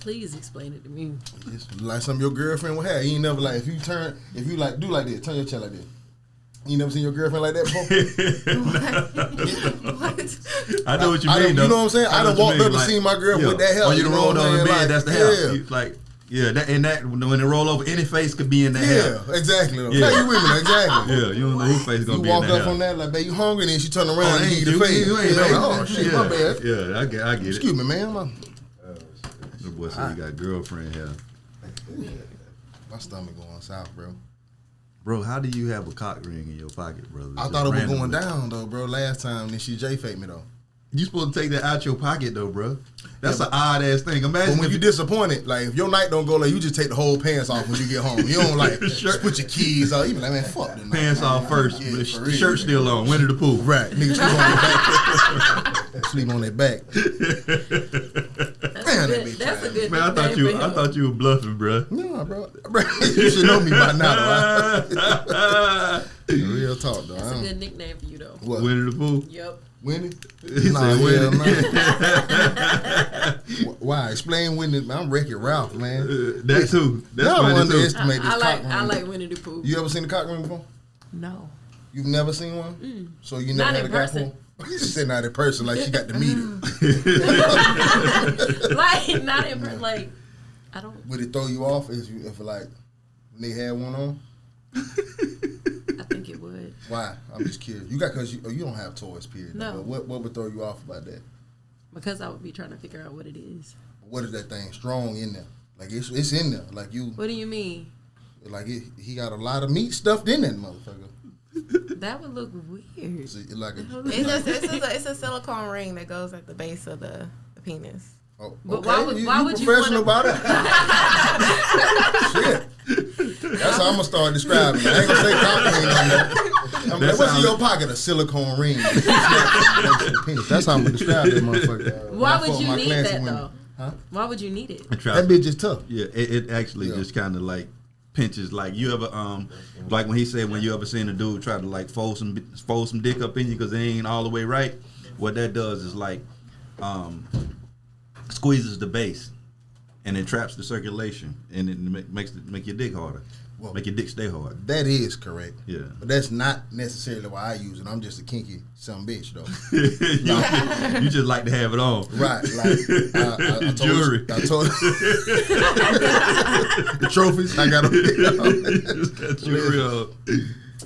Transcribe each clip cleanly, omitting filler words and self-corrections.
Please explain it to me. It's like some of your girlfriend will have. You ain't never like if you like do like this, turn your chair like this. You never seen your girlfriend like that before? What? I know what you mean. You know what I'm saying? I done walked up and seen my girl with that hair. When you roll over the bed, like, that's the hair. Like, that when it roll over, any face could be in the hair. Yeah, exactly. Yeah. You with me, exactly. Yeah, you don't know whose face gonna be in the hair. You walk up on that like, babe, you hungry? And then she turn around and give you the face. You ain't oh shit, my bad. Yeah, I get it. Excuse me, man. The boy said you got girlfriend hair. My stomach going south, bro. Bro, how do you have a cock ring in your pocket, brother? I thought it was going down though, bro. Last time, then she J-faked me though. You supposed to take that out your pocket though, bro. That's an odd ass thing. Imagine but when you disappointed, like if your night don't go like you just take the whole pants off when you get home. You don't like just put your keys on. You be like, man, fuck them. Pants off first, but the shirt still on. Winnie the Pooh. Right, nigga sleep on their back. That's a good. Man, I thought you were bluffing, bro. No, bro. You should know me by now, though. Real talk, though. That's a good nickname for you, though. What? Winnie the Pooh. Yep. Winnie? He Nah, said Winnie. Why? Explain Winnie. I'm Wreck-It Ralph, man. That too. That's Y'all funny too. underestimate this cock ring. I like Winnie the Pooh. You ever seen a cock ring before? No. You've never seen one? So you never Not had in a cock person. ring? You said not in person, like she got to meet him. Like, not in person. Like, I don't. Would it throw you off if like when they had one on? I think it would. Why? I'm just curious. You don't have toys, period. No. But what would throw you off about that? Because I would be trying to figure out what it is. What is that thing strong in there? Like it's in there. Like you. What do you mean? Like he got a lot of meat stuffed in that motherfucker. That would look weird. It's a silicone ring that goes at the base of the penis. Oh, But okay. why would you professional wanna- about it? Shit. That's how I'm gonna start describing it. I ain't gonna say cock ring no more. I'm like, what's in your pocket? A silicone ring. That's how I'm gonna describe it, motherfucker. Why would you need that though? Huh? Why would you need it? That bitch is tough. Yeah, it actually just kind of like pinches. Like you ever like when he said when you ever seen a dude try to like fold some dick up in you because it ain't all the way right. What that does is like squeezes the base and it traps the circulation and it make your dick harder. Well, make your dick stay hard. That is correct. Yeah. But that's not necessarily why I use it. I'm just a kinky son bitch though. You just like to have it on. Right. Like I Jewelry. I told the trophies I got on. Jewelry on.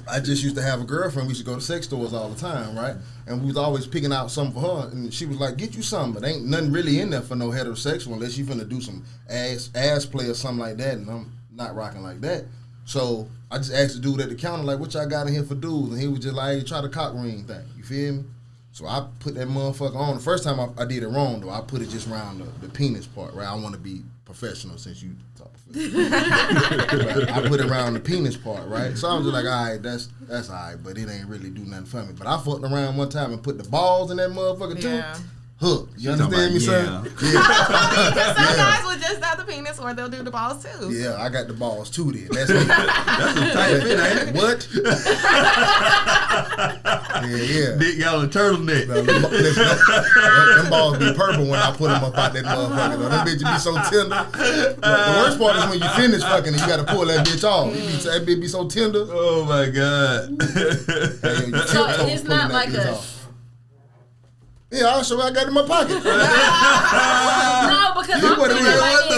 I just used to have a girlfriend. We used to go to sex stores all the time, right? And we was always picking out something for her. And she was like, get you something. But ain't nothing really in there for no heterosexual unless you finna do some ass play or something like that. And I'm not rocking like that. So I just asked the dude at the counter, like, what y'all got in here for dudes? And he was just like, hey, try the cock ring thing. You feel me? So I put that motherfucker on. The first time I did it wrong, though. I put it just around the penis part, right? I want to be professional since you talk I put it around the penis part, right? So I was just like, all right, that's all right, but it ain't really do nothing for me. But I fucked around one time and put the balls in that motherfucker, too. Hook. You understand me, son? Because some guys will just have the penis or they'll do the balls too. Yeah, I got the balls too then. That's me. That's some tight fit, ain't it? What? Yeah. Big yellow turtleneck. Them balls be purple when I put them up out that motherfucker. Though. Them bitches be so tender. The worst part is when you finish fucking and you got to pull that bitch off. That bitch be so tender. Oh my God. So it's not like a... Yeah, I'll show you I got it in my pocket. No, because I'm thinking what the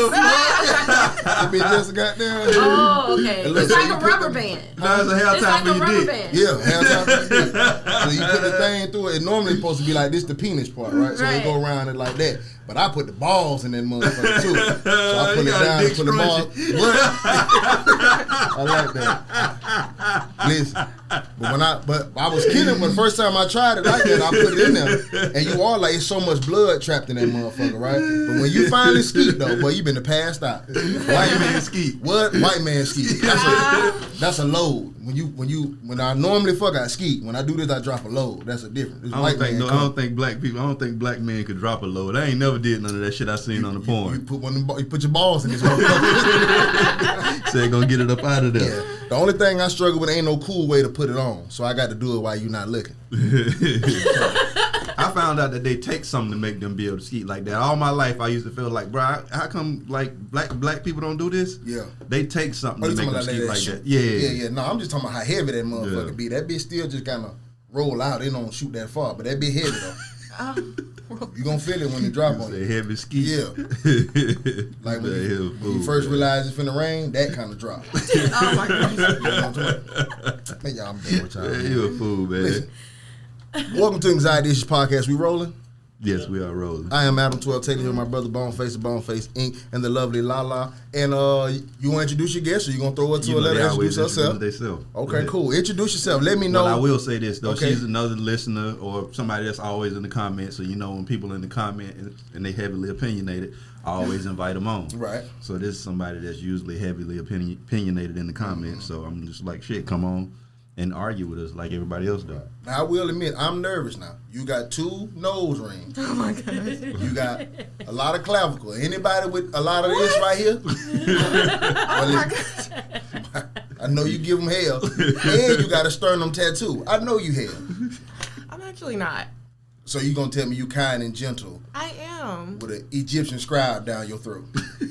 fuck? That bitch just got there. Oh, okay. It looks It's like like a you rubber put band. No, it's a hair It's tie like for a your rubber dick. band. Yeah, half time for the dick. So you put the thing through it. It normally supposed to be like this, the penis part, right? So Right. they go around it like that. But I put the balls in that motherfucker too. So I put You it got a down dick and put the balls. What? I like that. Listen, but I was kidding when the first time I tried it like that, I put it in there, and you are like, it's so much blood trapped in that motherfucker, right? But when you finally skeet though, boy, you been passed out. White man skeet. What? White man skeet. That's a load. When I normally fuck, I skeet. When I do this, I drop a load. That's a difference. I don't think black men could drop a load. I ain't never did none of that shit I seen on the porn. You put your balls in this motherfucker. Say gonna get it up out of there. Yeah. The only thing I struggle with ain't no cool way to put it on, so I got to do it while you not looking. I found out that they take something to make them be able to ski like that. All my life, I used to feel like, bro, how come like black people don't do this? Yeah. They take something to make them ski like that. Yeah. No, I'm just talking about how heavy that motherfucker be. That bitch still just kind of roll out. It don't shoot that far, but that bitch heavy though. You gonna feel it when it drop on you. Heavy ski. Yeah. Like when you first realize it's finna rain, that kind of drop. Oh my gosh. Man, y'all, I'm done with y'all. Man, you a fool, man. Listen, welcome to Anxiety Issues Podcast. We rolling? Yes, we are rolling. I am Adam 12 Taylor here, my brother Boneface of Boneface Inc. and the lovely Lala. And you want to introduce your guest, or you gonna throw it to her, let her introduce herself? Okay, cool. Introduce yourself. Let me know. Well, I will say this though. Okay. She's another listener or somebody that's always in the comments. So you know when people in the comment and they heavily opinionated, I always invite them on. Right. So this is somebody that's usually heavily opinionated in the comments. So I'm just like, shit, come on and argue with us like everybody else does. Now, I will admit, I'm nervous now. You got 2 nose rings. Oh, my gosh. You got a lot of clavicle. Anybody with a lot of this right here? Oh, my gosh. I know you give them hell. And you got a sternum tattoo. I know you have. I'm actually not. So you going to tell me you kind and gentle. I am. With an Egyptian scribe down your throat.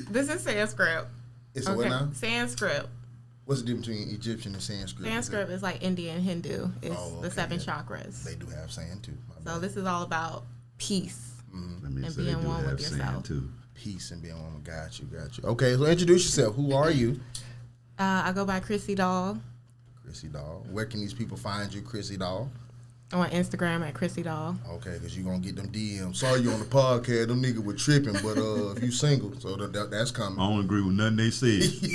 This is Sanskrit. It's a what now? Sanskrit. What's the difference between Egyptian and Sanskrit? Sanskrit is like Indian Hindu. It's the 7 chakras. They do have sand too. So this is all about peace and being one with yourself. Too. Peace and being one. Got you. Okay, so introduce yourself. Who are you? I go by Chrissy Doll. Chrissy Doll. Where can these people find you, Chrissy Doll? On Instagram at Chrissy Doll. Okay, because you're going to get them DMs. Sorry you on the podcast. Them niggas were tripping, but if you single, so that's coming. I don't agree with nothing they said. But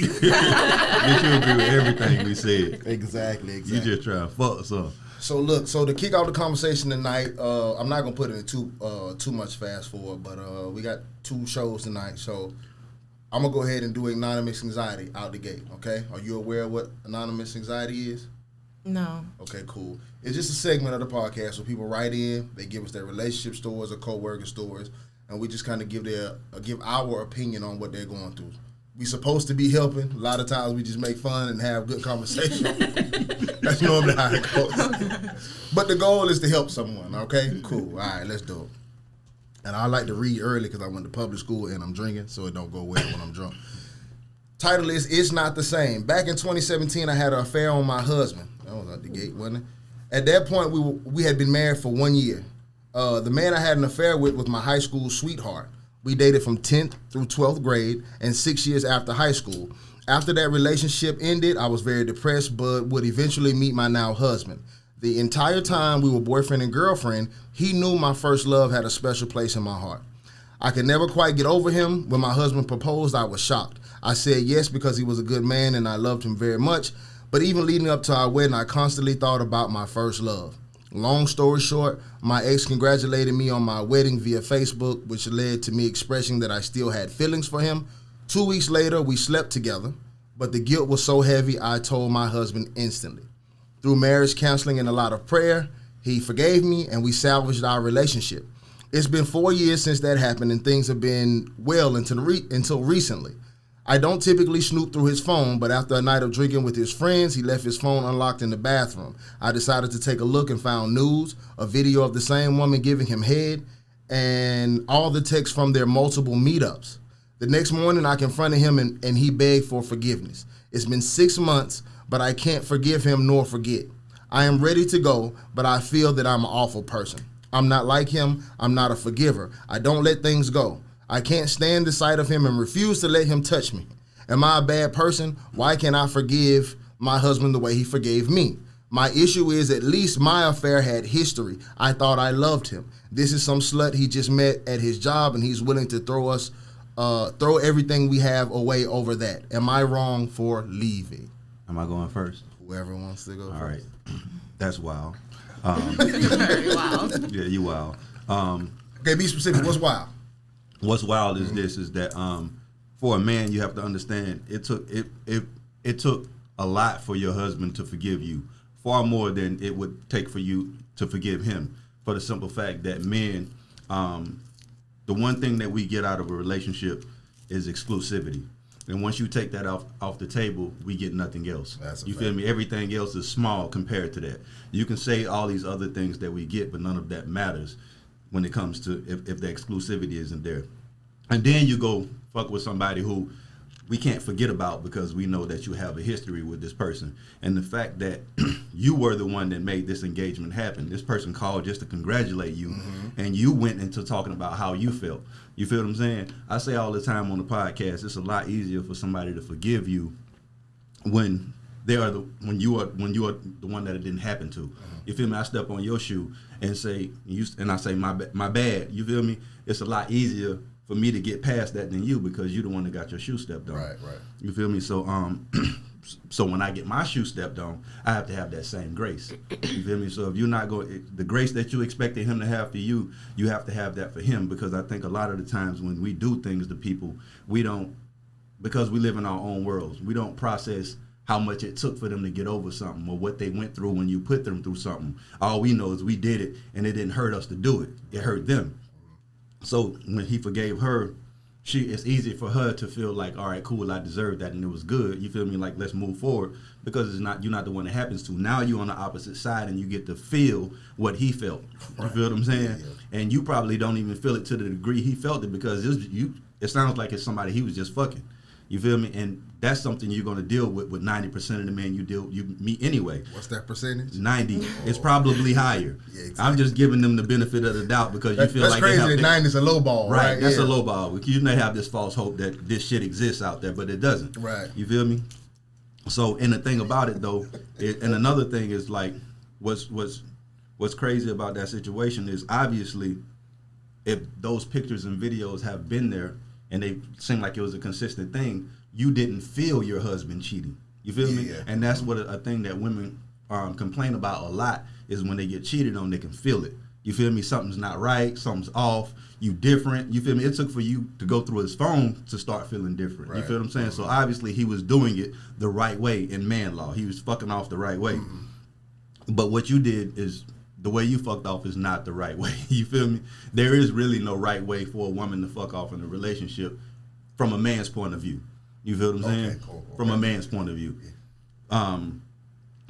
you agree with everything we said. Exactly. You just try to fuck something. So look, to kick off the conversation tonight, I'm not going to put it in too much fast forward, but we got 2 shows tonight, so I'm going to go ahead and do Anonymous Anxiety out the gate, okay? Are you aware of what Anonymous Anxiety is? No. Okay, cool. It's just a segment of the podcast where people write in, they give us their relationship stories or co-worker stories, and we just kind of give our opinion on what they're going through. We supposed to be helping. A lot of times we just make fun and have good conversation. That's normally how it goes. But the goal is to help someone, okay? Cool. All right, let's do it. And I like to read early because I went to public school and I'm drinking, so it don't go well when I'm drunk. Title is It's Not the Same. Back in 2017, I had an affair on my husband. That was out the gate, wasn't it? At that point, we had been married for 1 year. The man I had an affair with was my high school sweetheart. We dated from 10th through 12th grade and 6 years after high school. After that relationship ended, I was very depressed, but would eventually meet my now husband. The entire time we were boyfriend and girlfriend, he knew my first love had a special place in my heart. I could never quite get over him. When my husband proposed, I was shocked. I said yes because he was a good man and I loved him very much. But even leading up to our wedding, I constantly thought about my first love. Long story short, my ex congratulated me on my wedding via Facebook, which led to me expressing that I still had feelings for him. 2 weeks later, we slept together, but the guilt was so heavy, I told my husband instantly. Through marriage counseling and a lot of prayer, he forgave me and we salvaged our relationship. It's been 4 years since that happened and things have been well until recently. I don't typically snoop through his phone, but after a night of drinking with his friends, he left his phone unlocked in the bathroom. I decided to take a look and found news, a video of the same woman giving him head, and all the texts from their multiple meetups. The next morning, I confronted him and he begged for forgiveness. It's been 6 months, but I can't forgive him nor forget. I am ready to go, but I feel that I'm an awful person. I'm not like him. I'm not a forgiver. I don't let things go. I can't stand the sight of him and refuse to let him touch me. Am I a bad person? Why can't I forgive my husband the way he forgave me? My issue is at least my affair had history. I thought I loved him. This is some slut he just met at his job and he's willing to throw everything we have away over that. Am I wrong for leaving? Am I going first? Whoever wants to go first. All right. That's wild. Very wild. Yeah, you wild. Okay, be specific. What's wild? What's wild is this: is that for a man, you have to understand it took a lot for your husband to forgive you, far more than it would take for you to forgive him. For the simple fact that men, the one thing that we get out of a relationship is exclusivity. And once you take that off the table, we get nothing else. You feel me? Everything else is small compared to that. You can say all these other things that we get, but none of that matters. when it comes to if the exclusivity isn't there. And then you go fuck with somebody who we can't forget about because we know that you have a history with this person. And the fact that you were the one that made this engagement happen. This person called just to congratulate you, and you went into talking about how you felt. You feel what I'm saying? I say all the time on the podcast, it's a lot easier for somebody to forgive you when you are the one that it didn't happen to. You feel me? I step on your shoe and say I say my bad. You feel me? It's a lot easier for me to get past that than you because you're the one that got your shoe stepped on. Right. You feel me? So so when I get my shoe stepped on, I have to have that same grace. You feel me? So if you're not going, the grace that you expected him to have for you, you have to have that for him, because I think a lot of the times when we do things to people, we don't, because we live in our own worlds, we don't process how much it took for them to get over something or what they went through when you put them through something. All we know is we did it and it didn't hurt us to do it. It hurt them. So when he forgave her, it's easy for her to feel like, all right, cool, I deserved that and it was good. You feel me? Like, let's move forward, because you're not the one it happens to. Now you're on the opposite side and you get to feel what he felt. You feel what I'm saying? Yeah. And you probably don't even feel it to the degree he felt it, because it sounds like it's somebody he was just fucking. You feel me? And that's something you're going to deal with 90% of the men you meet anyway. What's that percentage? 90. It's probably higher. Yeah, exactly. I'm just giving them the benefit of the doubt because you feel like that's crazy. That 90 is a low ball, right? That's a low ball. You may have this false hope that this shit exists out there, but it doesn't. Right. You feel me? So, and the thing about it though, and another thing is like, what's crazy about that situation is, obviously, if those pictures and videos have been there and they seem like it was a consistent thing, you didn't feel your husband cheating. You feel me? Yeah. And that's what a thing that women complain about a lot, is when they get cheated on, they can feel it. You feel me? Something's not right, something's off, you different. You feel me? It took for you to go through his phone to start feeling different. Right. You feel what I'm saying? So obviously he was doing it the right way in man law. He was fucking off the right way. Mm-hmm. But what you did is, the way you fucked off is not the right way. You feel me? There is really no right way for a woman to fuck off in a relationship from a man's point of view. You feel what I'm saying? Cool. From a man's point of view.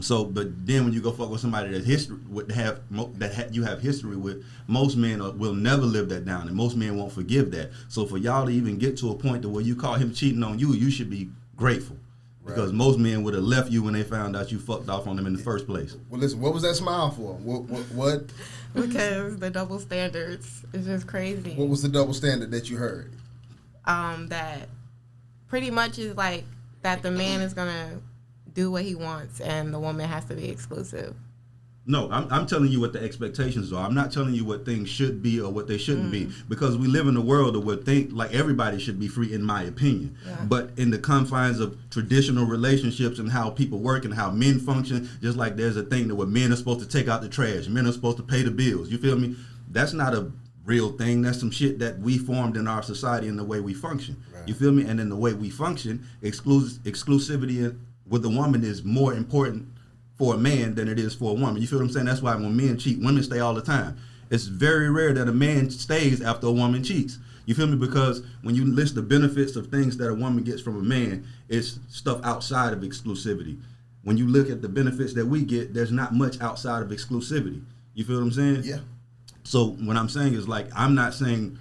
So, but then when you go fuck with somebody that you have history with, most men will never live that down, and most men won't forgive that. So for y'all to even get to a point to where you call him cheating on you, you should be grateful. Right. Because most men would have left you when they found out you fucked off on them in the first place. Well, listen, what was that smile for? What? Because the double standards is just crazy. What was the double standard that you heard? That pretty much is like that the man is gonna do what he wants and the woman has to be exclusive. No, I'm telling you what the expectations are. I'm not telling you what things should be or what they shouldn't be, because we live in a world of where like everybody should be free, in my opinion. Yeah. But in the confines of traditional relationships and how people work and how men function, just like there's a thing that where men are supposed to take out the trash, men are supposed to pay the bills. You feel me? That's not a real thing. That's some shit that we formed in our society and the way we function. Right. You feel me? And in the way we function, exclusivity with a woman is more important for a man than it is for a woman. You feel what I'm saying? That's why when men cheat, women stay all the time. It's very rare that a man stays after a woman cheats. You feel me? Because when you list the benefits of things that a woman gets from a man, it's stuff outside of exclusivity. When you look at the benefits that we get, there's not much outside of exclusivity. You feel what I'm saying? Yeah. So what I'm saying is, like, I'm not saying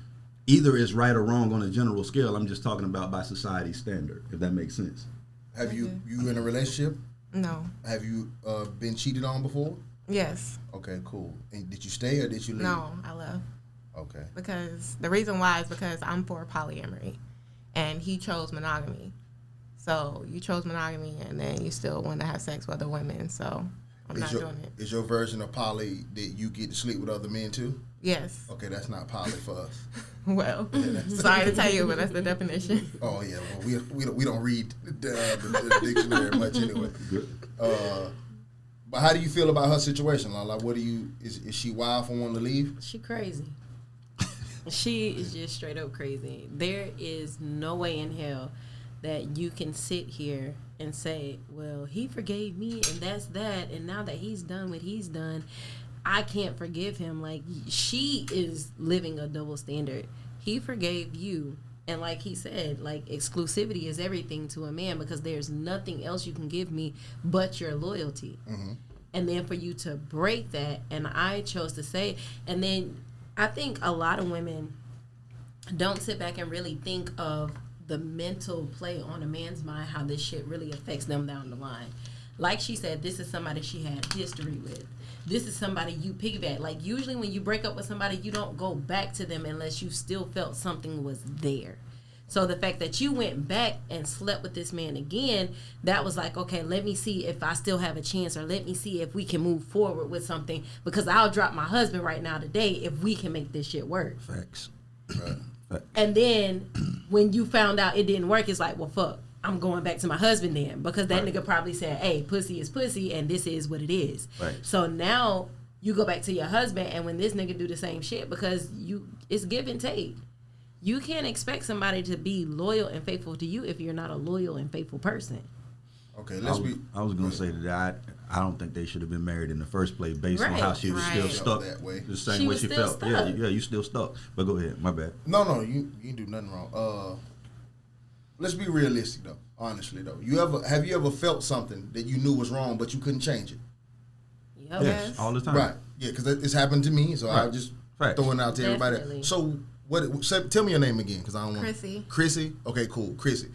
either is right or wrong on a general scale. I'm just talking about by society's standard, if that makes sense. Have you in a relationship? No. Have you been cheated on before? Yes. Okay, cool. And did you stay or did you leave? No, I left. Okay. Because the reason why is because I'm for polyamory, and he chose monogamy. So you chose monogamy, and then you still want to have sex with other women. So I'm not doing it. Is your version of poly that you get to sleep with other men too? Yes. Okay, that's not poly for us. Well, sorry to tell you, but that's the definition. Oh yeah, well we don't read the dictionary much anyway. But how do you feel about her situation, Lala? What do you is she wild for wanting to leave? She crazy. She is just straight up crazy. There is no way in hell that you can sit here and say, well, he forgave me and that's that, and now that he's done what he's done, I can't forgive him. Like, she is living a double standard. He forgave you, and like he said, like, exclusivity is everything to a man, because there's nothing else you can give me but your loyalty. Mm-hmm. And then for you to break that, and I chose to say, and then I think a lot of women don't sit back and really think of the mental play on a man's mind, how this shit really affects them down the line. Like she said, this is somebody she had history with. This is somebody you piggyback. Like, usually when you break up with somebody, you don't go back to them unless you still felt something was there. So the fact that you went back and slept with this man again, that was like, okay, let me see if I still have a chance, or let me see if we can move forward with something, because I'll drop my husband right now today if we can make this shit work. Facts. Right. And then when you found out it didn't work, it's like, well, fuck, I'm going back to my husband then, because that nigga probably said, hey, pussy is pussy and this is what it is. Right. So now you go back to your husband, and when this nigga do the same shit, because it's give and take. You can't expect somebody to be loyal and faithful to you if you're not a loyal and faithful person. Okay, I was going to say that I don't think they should have been married in the first place based on Right. how she was still Right. stuck That way. the same She way was she still felt. stuck. Yeah, you still stuck. But go ahead, my bad. No, you didn't do nothing wrong. Let's be realistic though. Honestly though, have you ever felt something that you knew was wrong but you couldn't change it? Yep. Yes. All the time. Right. Yeah, because it's happened to me, so I Right. just Facts. throwing it out to everybody. Definitely. So tell me your name again, because I don't want. Chrissy. Chrissy. Okay, cool. Chrissy.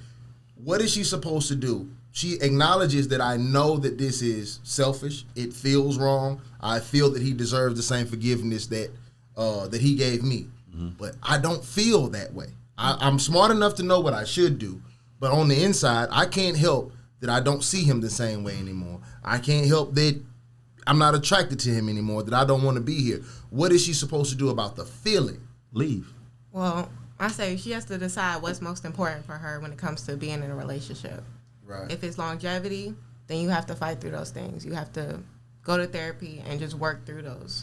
What is she supposed to do? She acknowledges that I know that this is selfish. It feels wrong. I feel that he deserves the same forgiveness that he gave me, but I don't feel that way. I'm smart enough to know what I should do, but on the inside, I can't help that I don't see him the same way anymore. I can't help that I'm not attracted to him anymore, that I don't want to be here. What is she supposed to do about the feeling? Leave. Well, I say she has to decide what's most important for her when it comes to being in a relationship. Right. If it's longevity, then you have to fight through those things. You have to go to therapy and just work through those.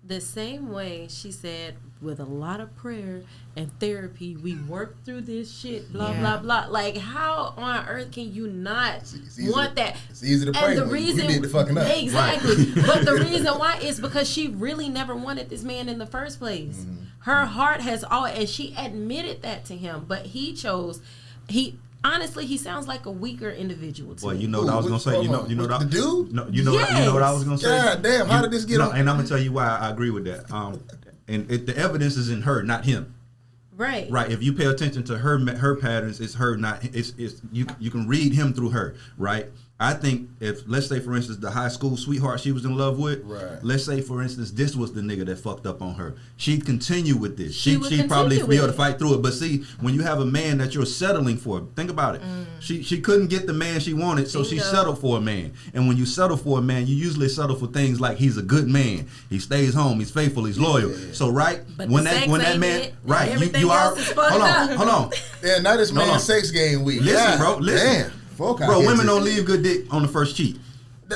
The same way she said, with a lot of prayer and therapy, we work through this shit, blah, Yeah. blah, blah. Like, how on earth can you not It's easy want to- that? It's easy to pray And the when reason, you did the fucking up. exactly. But the reason why is because she really never wanted this man in the first place. Mm-hmm. Her heart has always, and she admitted that to him, but he chose, honestly, he sounds like a weaker individual to Well, me. you know what I was gonna say. Hold You know on. that The dude? No, you know what I was gonna say. God damn, how did this get on? And I'm gonna tell you why I agree with that. And the evidence is in her, not him. Right. Right. If you pay attention to her patterns, it's her, not it's you can read him through her. Right. I think if, let's say, for instance, the high school sweetheart she was in love with, Right. let's say, for instance, this was the nigga that fucked up on her. She'd continue with this. She would She'd probably continue be able with to fight through it. But see, when you have a man that you're settling for, think about it. She couldn't get the man she wanted, so she Bingo. settled for a man. And when you settle for a man, you usually settle for things like he's a good man, he stays home, he's faithful, he's loyal. Yeah. So right But when the that sex ain't man it. right, Everything you are else is fucked hold on, up. hold on. Yeah, now this No, man's no. sex game week. Listen, God bro, listen. Damn. Fuck out Bro, here, women just- don't leave good dick on the first cheat.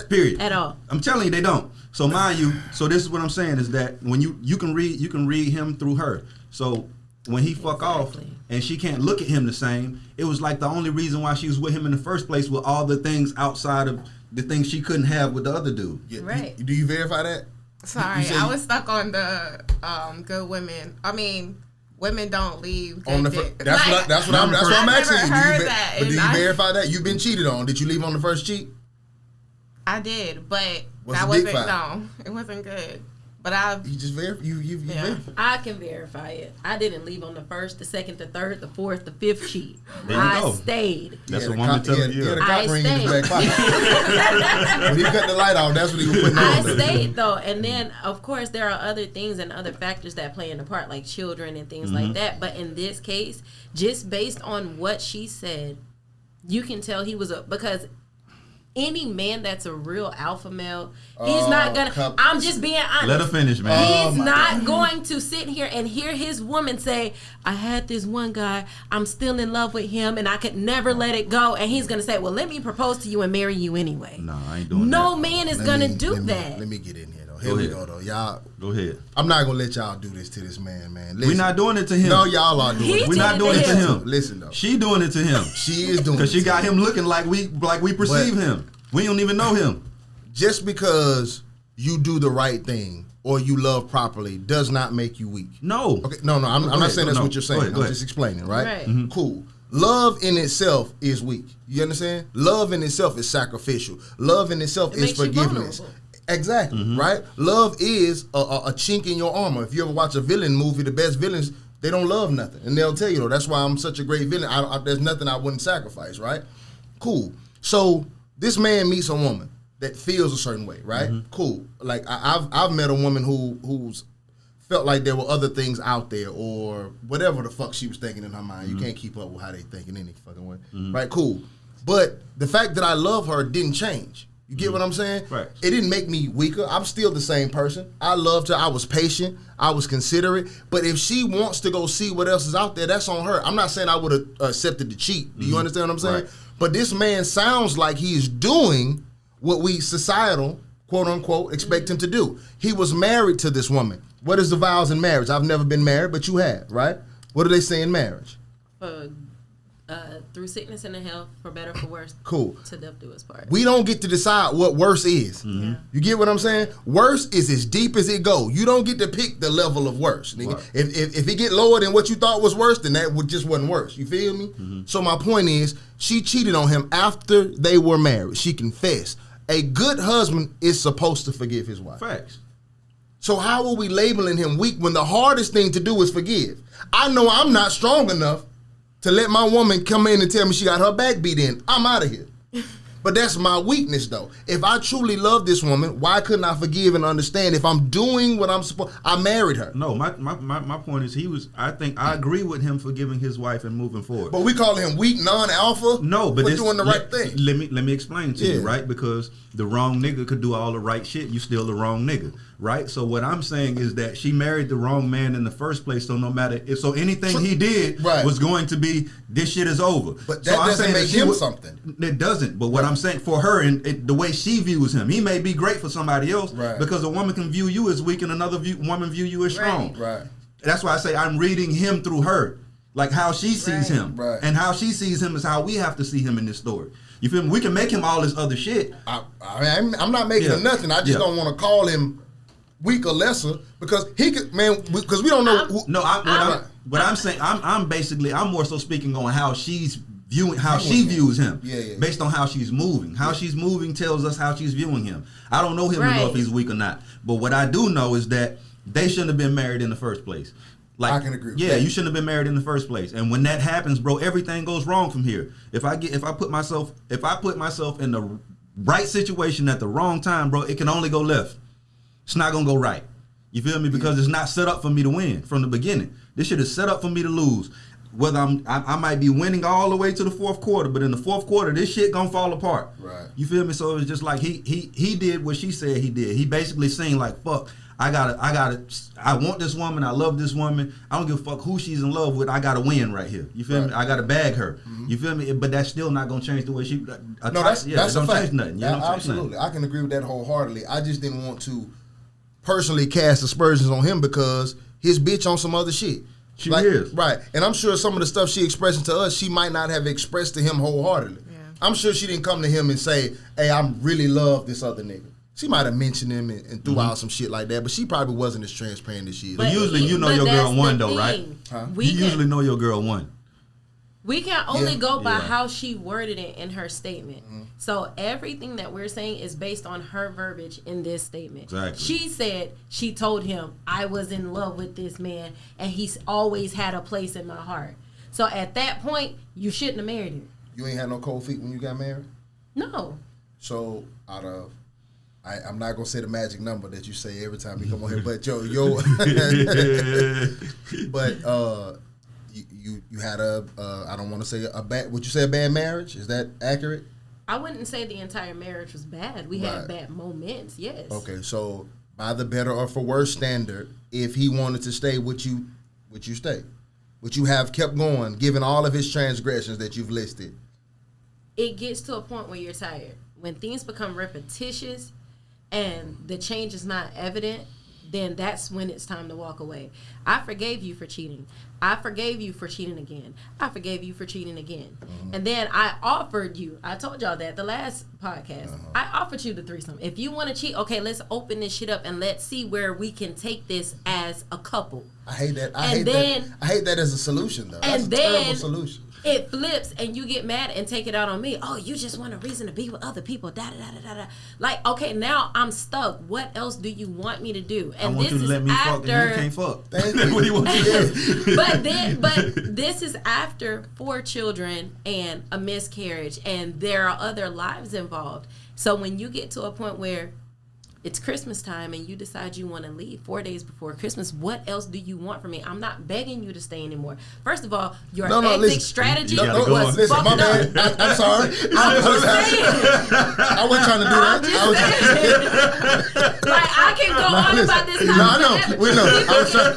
Period. At all. I'm telling you, they don't. So mind you, so this is what I'm saying is that when you can read him through her. So when he fuck off Exactly. and she can't look at him the same, it was like the only reason why she was with him in the first place with all the things outside of the things she couldn't have with the other dude. Yeah, Right. do you verify that? Sorry, say I you- was stuck on the good women. I mean, women don't leave On the good dick. that's Like, what I'm I've asking never you. heard that, But do and you I- verify that you've been cheated on? Did you leave on the first cheat? I did, but What's that the dick wasn't. fight? No, it wasn't good. But I've. You just verify. You Yeah. verify. I can verify it. I didn't leave on the first, the second, the third, the fourth, the fifth sheet. There you I go. stayed. That's He what had woman the telling cock- you. He had a I cock ring in his stayed. back pocket. When he cut the light off, that's what he was putting I on there. stayed though, and then of course there are other things and other factors that play into part, like children and things like that. But in this case, just based on what she said, you can tell he was because any man that's a real alpha male, he's not gonna. I'm just being honest. Let her finish, man. Oh, He's my not going to sit here and hear his woman say, I had this one guy, I'm still in love with him, and I could never let it go. And he's going to say, well, let me propose to you and marry you anyway. No, I ain't doing No that. man is Let going to me- do let me- that. Let me get in here though. Here Go we ahead. go though. Y'all, Go ahead. I'm not gonna let y'all do this to this man, man. We're Listen. not doing it to him. No, y'all are doing He it. We're not did doing it to him. Listen though. She doing it to him. She is doing Because she it. got him looking like we perceive him. We don't even know him. Just because you do the right thing or you love properly does not make you weak. No. Okay, no, I'm Go not ahead. saying that's No, what you're go saying. ahead, go I'm ahead. just explaining, right? Right. Cool. Love in itself is weak. You understand? Love in itself is sacrificial. Love in itself It is makes you forgiveness. vulnerable. Exactly, right? Love is a chink in your armor. If you ever watch a villain movie, the best villains, they don't love nothing. And they'll tell you, that's why I'm such a great villain. There's nothing I wouldn't sacrifice, right? Cool. So this man meets a woman that feels a certain way, right? Cool. Like I've met a woman who's felt like there were other things out there or whatever the fuck she was thinking in her mind. You can't keep up with how they think in any fucking way. Right, cool. But the fact that I love her didn't change. You get what I'm saying? Right. It didn't make me weaker. I'm still the same person. I loved her. I was patient. I was considerate. But if she wants to go see what else is out there, that's on her. I'm not saying I would have accepted the cheat. Do you understand what I'm saying? Right. But this man sounds like he's doing what we societal, quote unquote, expect him to do. He was married to this woman. What is the vows in marriage? I've never been married, but you have, right? What do they say in marriage? Through sickness and health, for better for worse. Cool. To death do us part. We don't get to decide what worse is. Yeah. You get what I'm saying? Worse is as deep as it go. You don't get to pick the level of worse. Nigga. Right. If it get lower than what you thought was worse, then that just wasn't worse. You feel me? So my point is, she cheated on him after they were married. She confessed. A good husband is supposed to forgive his wife. Facts. So how are we labeling him weak when the hardest thing to do is forgive? I know I'm not strong enough to let my woman come in and tell me she got her back beat in. I'm out of here. But that's my weakness, though. If I truly love this woman, why couldn't I forgive and understand if I'm doing what I'm supposed? I married her. No, my point is I agree with him forgiving his wife and moving forward. But we calling him weak, non-alpha. No, but we're doing the right thing. Let me explain to you, Yeah. right? Because the wrong nigga could do all the right shit. You still the wrong nigga, right? So what I'm saying is that she married the wrong man in the first place. So no matter anything he did Right. was going to be this shit is over. But so that I'm doesn't saying make she him something. It doesn't. But what I'm saying for her and the way she views him, he may be great for somebody else, Right. because a woman can view you as weak and another woman view you as strong. Right. That's why I say I'm reading him through her, like how she sees him, Right. and how she sees him is how we have to see him in this story. You feel me? We can make him all this other shit. I'm not making him nothing. I just don't want to call him weak or lesser because he could, man. Because we don't know. What I'm saying, I'm more so speaking on how she's viewing, how she views him, based on how she's moving. How she's moving tells us how she's viewing him. I don't know him to know if he's weak or not, but what I do know is that they shouldn't have been married in the first place. Like, I can agree with yeah, that. you shouldn't have been married in the first place. And when that happens, bro, everything goes wrong from here. If I put myself in the right situation at the wrong time, bro, it can only go left. It's not gonna go right. You feel me? Because it's not set up for me to win from the beginning. This shit is set up for me to lose. Whether I might be winning all the way to the fourth quarter, but in the fourth quarter, this shit gonna fall apart. Right. You feel me? So it's just like he did what she said he did. He basically saying like, fuck, I want this woman, I love this woman. I don't give a fuck who she's in love with. I gotta win right here. You feel me? I gotta bag her. You feel me? But that's still not gonna change the way she. No, that's it a don't fact. change nothing. Yeah, Absolutely, I can agree with that wholeheartedly. I just didn't want to personally cast aspersions on him because his bitch on some other shit. She is. Right. And I'm sure some of the stuff she expressing to us, she might not have expressed to him wholeheartedly. Yeah. I'm sure she didn't come to him and say, hey, I really love this other nigga. She might have mentioned him and threw out some shit like that, but she probably wasn't as transparent as she is. But usually you know your girl won though, right? Huh? You usually know your girl won. We can only go by Yeah. how she worded it in her statement. So everything that we're saying is based on her verbiage in this statement. Exactly. She said she told him, I was in love with this man and he's always had a place in my heart. So at that point, you shouldn't have married him. You ain't had no cold feet when you got married? No. So out of, I'm not gonna say the magic number that you say every time you come on here, but you had I don't want to say a bad. Would you say a bad marriage? Is that accurate? I wouldn't say the entire marriage was bad. We Right. had bad moments, yes. Okay, so by the better or for worse standard, if he wanted to stay, would you stay? Would you have kept going, given all of his transgressions that you've listed? It gets to a point where you're tired. When things become repetitious and the change is not evident, then that's when it's time to walk away. I forgave you for cheating. I forgave you for cheating again. I forgave you for cheating again. And then I offered you, I told y'all that the last podcast, I offered you the threesome. If you want to cheat, okay, let's open this shit up and let's see where we can take this as a couple. I hate that. I And hate then- that. I hate that as a solution, though. That's and a terrible then- solution. it flips and you get mad and take it out on me. Oh, you just want a reason to be with other people. Da da da da da. Like, okay, now I'm stuck. What else do you want me to do? And I want this you to is let me after, fuck and you can't fuck. Thank That's you. what he wants you to do. but this is after 4 children and a miscarriage, and there are other lives involved. So when you get to a point where it's Christmas time and you decide you want to leave 4 days before Christmas, what else do you want from me? I'm not begging you to stay anymore. First of all, your exit listen. strategy You gotta go was on. Listen, fucked my up. bad. I'm sorry. I'm just saying. I wasn't trying to do I'm that. just I was saying. Like, I can go on listen. about this No, I know. We know. I was trying.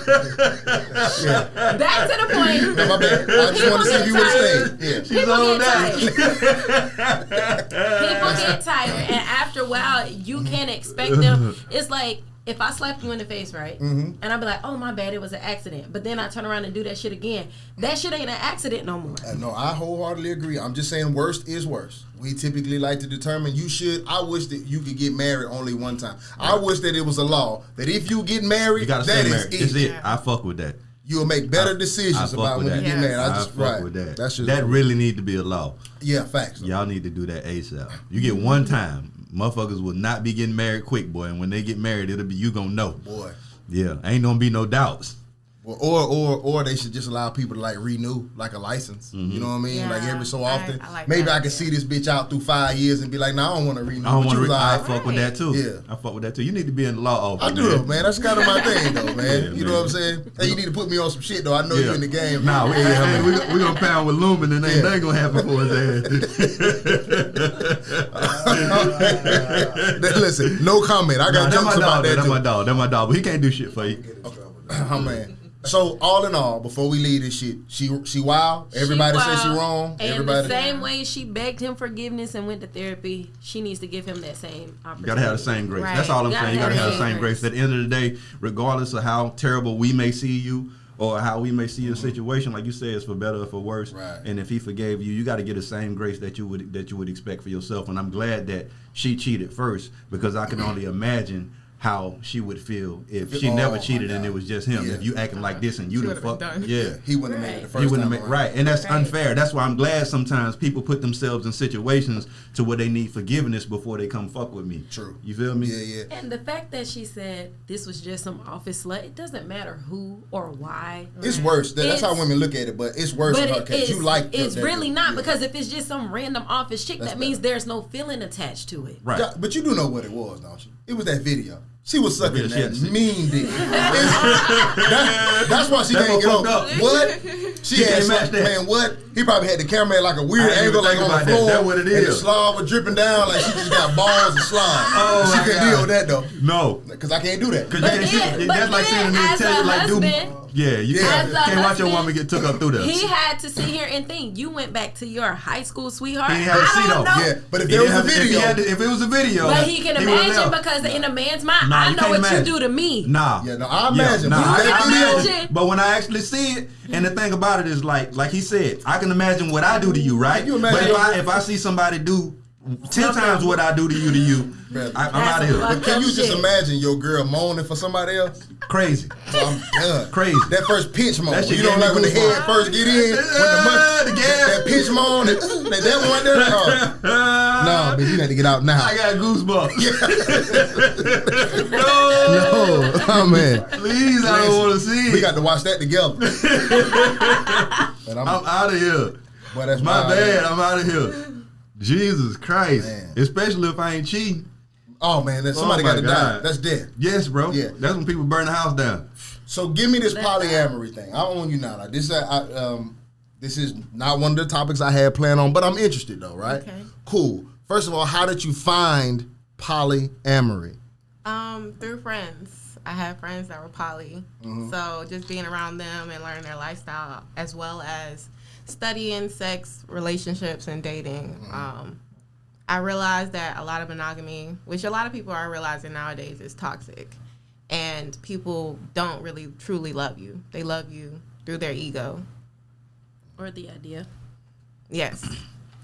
Yeah. Back to the point. No, my bad. I just want to see if you would have stayed. Yeah. People on get that. tired. People get tired, and after a while, you can't expect them. It's like if I slap you in the face, right, and I be like, "Oh, my bad, it was an accident," but then I turn around and do that shit again. That shit ain't an accident no more. No, I wholeheartedly agree. I'm just saying worst is worse. We typically like to determine you should. I wish that you could get married only one time. I wish that it was a law that if you get married, You gotta that stay is married. it. That's it. I fuck with that. You'll make better I decisions fuck about with when you that. get Yes. married. I I just fuck right. with that. That's just That really need to be a law. yeah, facts. Y'all need to do that ASAP. You get one time. Motherfuckers will not be getting married quick, boy. And when they get married, it'll be you gonna know. Boy. Yeah, ain't gonna be no doubts. Or they should just allow people to like renew like a license. You know what I mean? Yeah, like every so often. I like Maybe that, I can see this bitch out through 5 years and be like, "No, I don't want to renew." I don't But want you to. was I like, fuck with that too. Yeah. I fuck with that too. You need to be in the law office. I do though, man. That's kind of my thing though, man. Yeah, you know man. what I'm saying? Hey, you need to put me on some shit though. I know you in the game. Nah, man, we gonna pound with Lumen and ain't Yeah. nothing gonna happen for his ass. Listen, no comment. I got jokes about that That's too. my dog. That's my dog. But he can't do shit for you. Oh man. So all in all, before we leave this shit, she wild. Everybody says she wild. wrong. And Everybody. the same way she begged him forgiveness and went to therapy, she needs to give him that same opportunity. You gotta have the same grace. Right. That's all I'm Gotta saying. You gotta have have the the same same grace. At the end of the day, regardless of how terrible we may see you or how we may see your situation, like you said, it's for better or for worse. Right. And if he forgave you, you got to get the same grace that you would expect for yourself. And I'm glad that she cheated first, because I can only imagine how she would feel if she Oh, never my cheated and God. it was just him. Yeah. If you acting like this and you She the would've been fuck, done. yeah. He wouldn't have made it the Right. first He wouldn't time have made, around. right, and that's Right. unfair. That's why I'm glad sometimes people put themselves in situations to where they need forgiveness before they come fuck with me. True. You feel me? Yeah, yeah. And the fact that she said this was just some office slut, it doesn't matter who or why. It's worse. That's how It's- women look at it, but it's worse in her case. You like it's that- really not, yeah. because if it's just some random office chick, That's that means better. there's no feeling attached to it. Right. Yeah, but you do know what it was, don't you? It was that video. She was sucking video, that she had- mean dick. That's why she That can't get fucked up. up. What? She She had can't match something, that. man. What? He probably had the camera at like a weird I didn't angle, even like think on the about that. floor. That's what it And the is. slob was dripping down, like she just got balls of slob. Oh, she my couldn't God. deal with that though, No. because I can't do that. Cause But you can't then- see, but that's like then seeing a nigga as tell you a like, do, husband- yeah, you Yeah. can't, As a can't watch your husband, woman get took up through there. He had to sit here and think. You went back to your high school sweetheart. He didn't have to see I don't though. know. Yeah, but if He there was didn't a have to- video, if it was a video, But he can would've imagine, left. because in a man's mind, Nah, I you know can't what imagine. you do to me. Nah. Yeah, no, I imagine. Nah, You I can can imagine. imagine. But when I actually see it, and the thing about it is like he said, I can imagine what I do to you, right? You imagine But if I see somebody do 10 times what I do to you, Brother. I'm That's out of here. fucked but can you up just shit. imagine your girl moaning for somebody else? Crazy. I'm done. Crazy. That first pinch moan. That shit You know, gave me like when the goosebumps. head first get in, with the The gas. that pinch moan, that one right there. No, but you got to get out now. I got goosebumps. no, Oh man, please, I don't want to see it. we got to watch that together. But I'm out of here. Boy, that's My wild, bad. man. I'm out of here. Jesus Christ. Man. Especially if I ain't cheating. Oh man, somebody Oh, my got to die. God. That's dead. Yes, bro. Yeah. That's when people burn the house down. So give me this Let polyamory thing. I don't want you now. Like, this is not one of the topics I had planned on, but I'm interested though. Right? Okay. Cool. First of all, how did you find polyamory? Through friends. I had friends that were poly. So just being around them and learning their lifestyle, as well as studying sex, relationships, and dating. I realized that a lot of monogamy, which a lot of people are realizing nowadays, is toxic. And people don't really truly love you. They love you through their ego. Or the idea. Yes.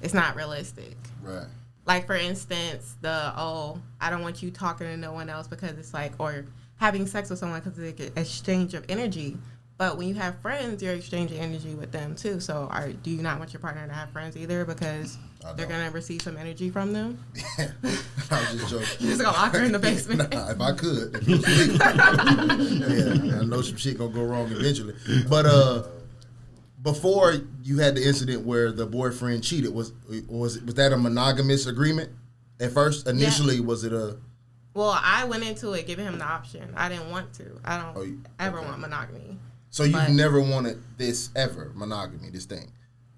It's not realistic. Right. Like, for instance, I don't want you talking to no one else because it's like, or having sex with someone because it's like an exchange of energy. But when you have friends, you're exchanging energy with them too. So do you not want your partner to have friends either because they're going to receive some energy from them? I was just joking. You're just going to lock her in the basement? Nah, if I could. If it was legal. Yeah, I know some shit going to go wrong eventually. But before you had the incident where the boyfriend cheated, was that a monogamous agreement at first? Initially, was it a... Well, I went into it giving him the option. I didn't want to. I don't ever want monogamy. So you've never wanted this ever, monogamy, this thing.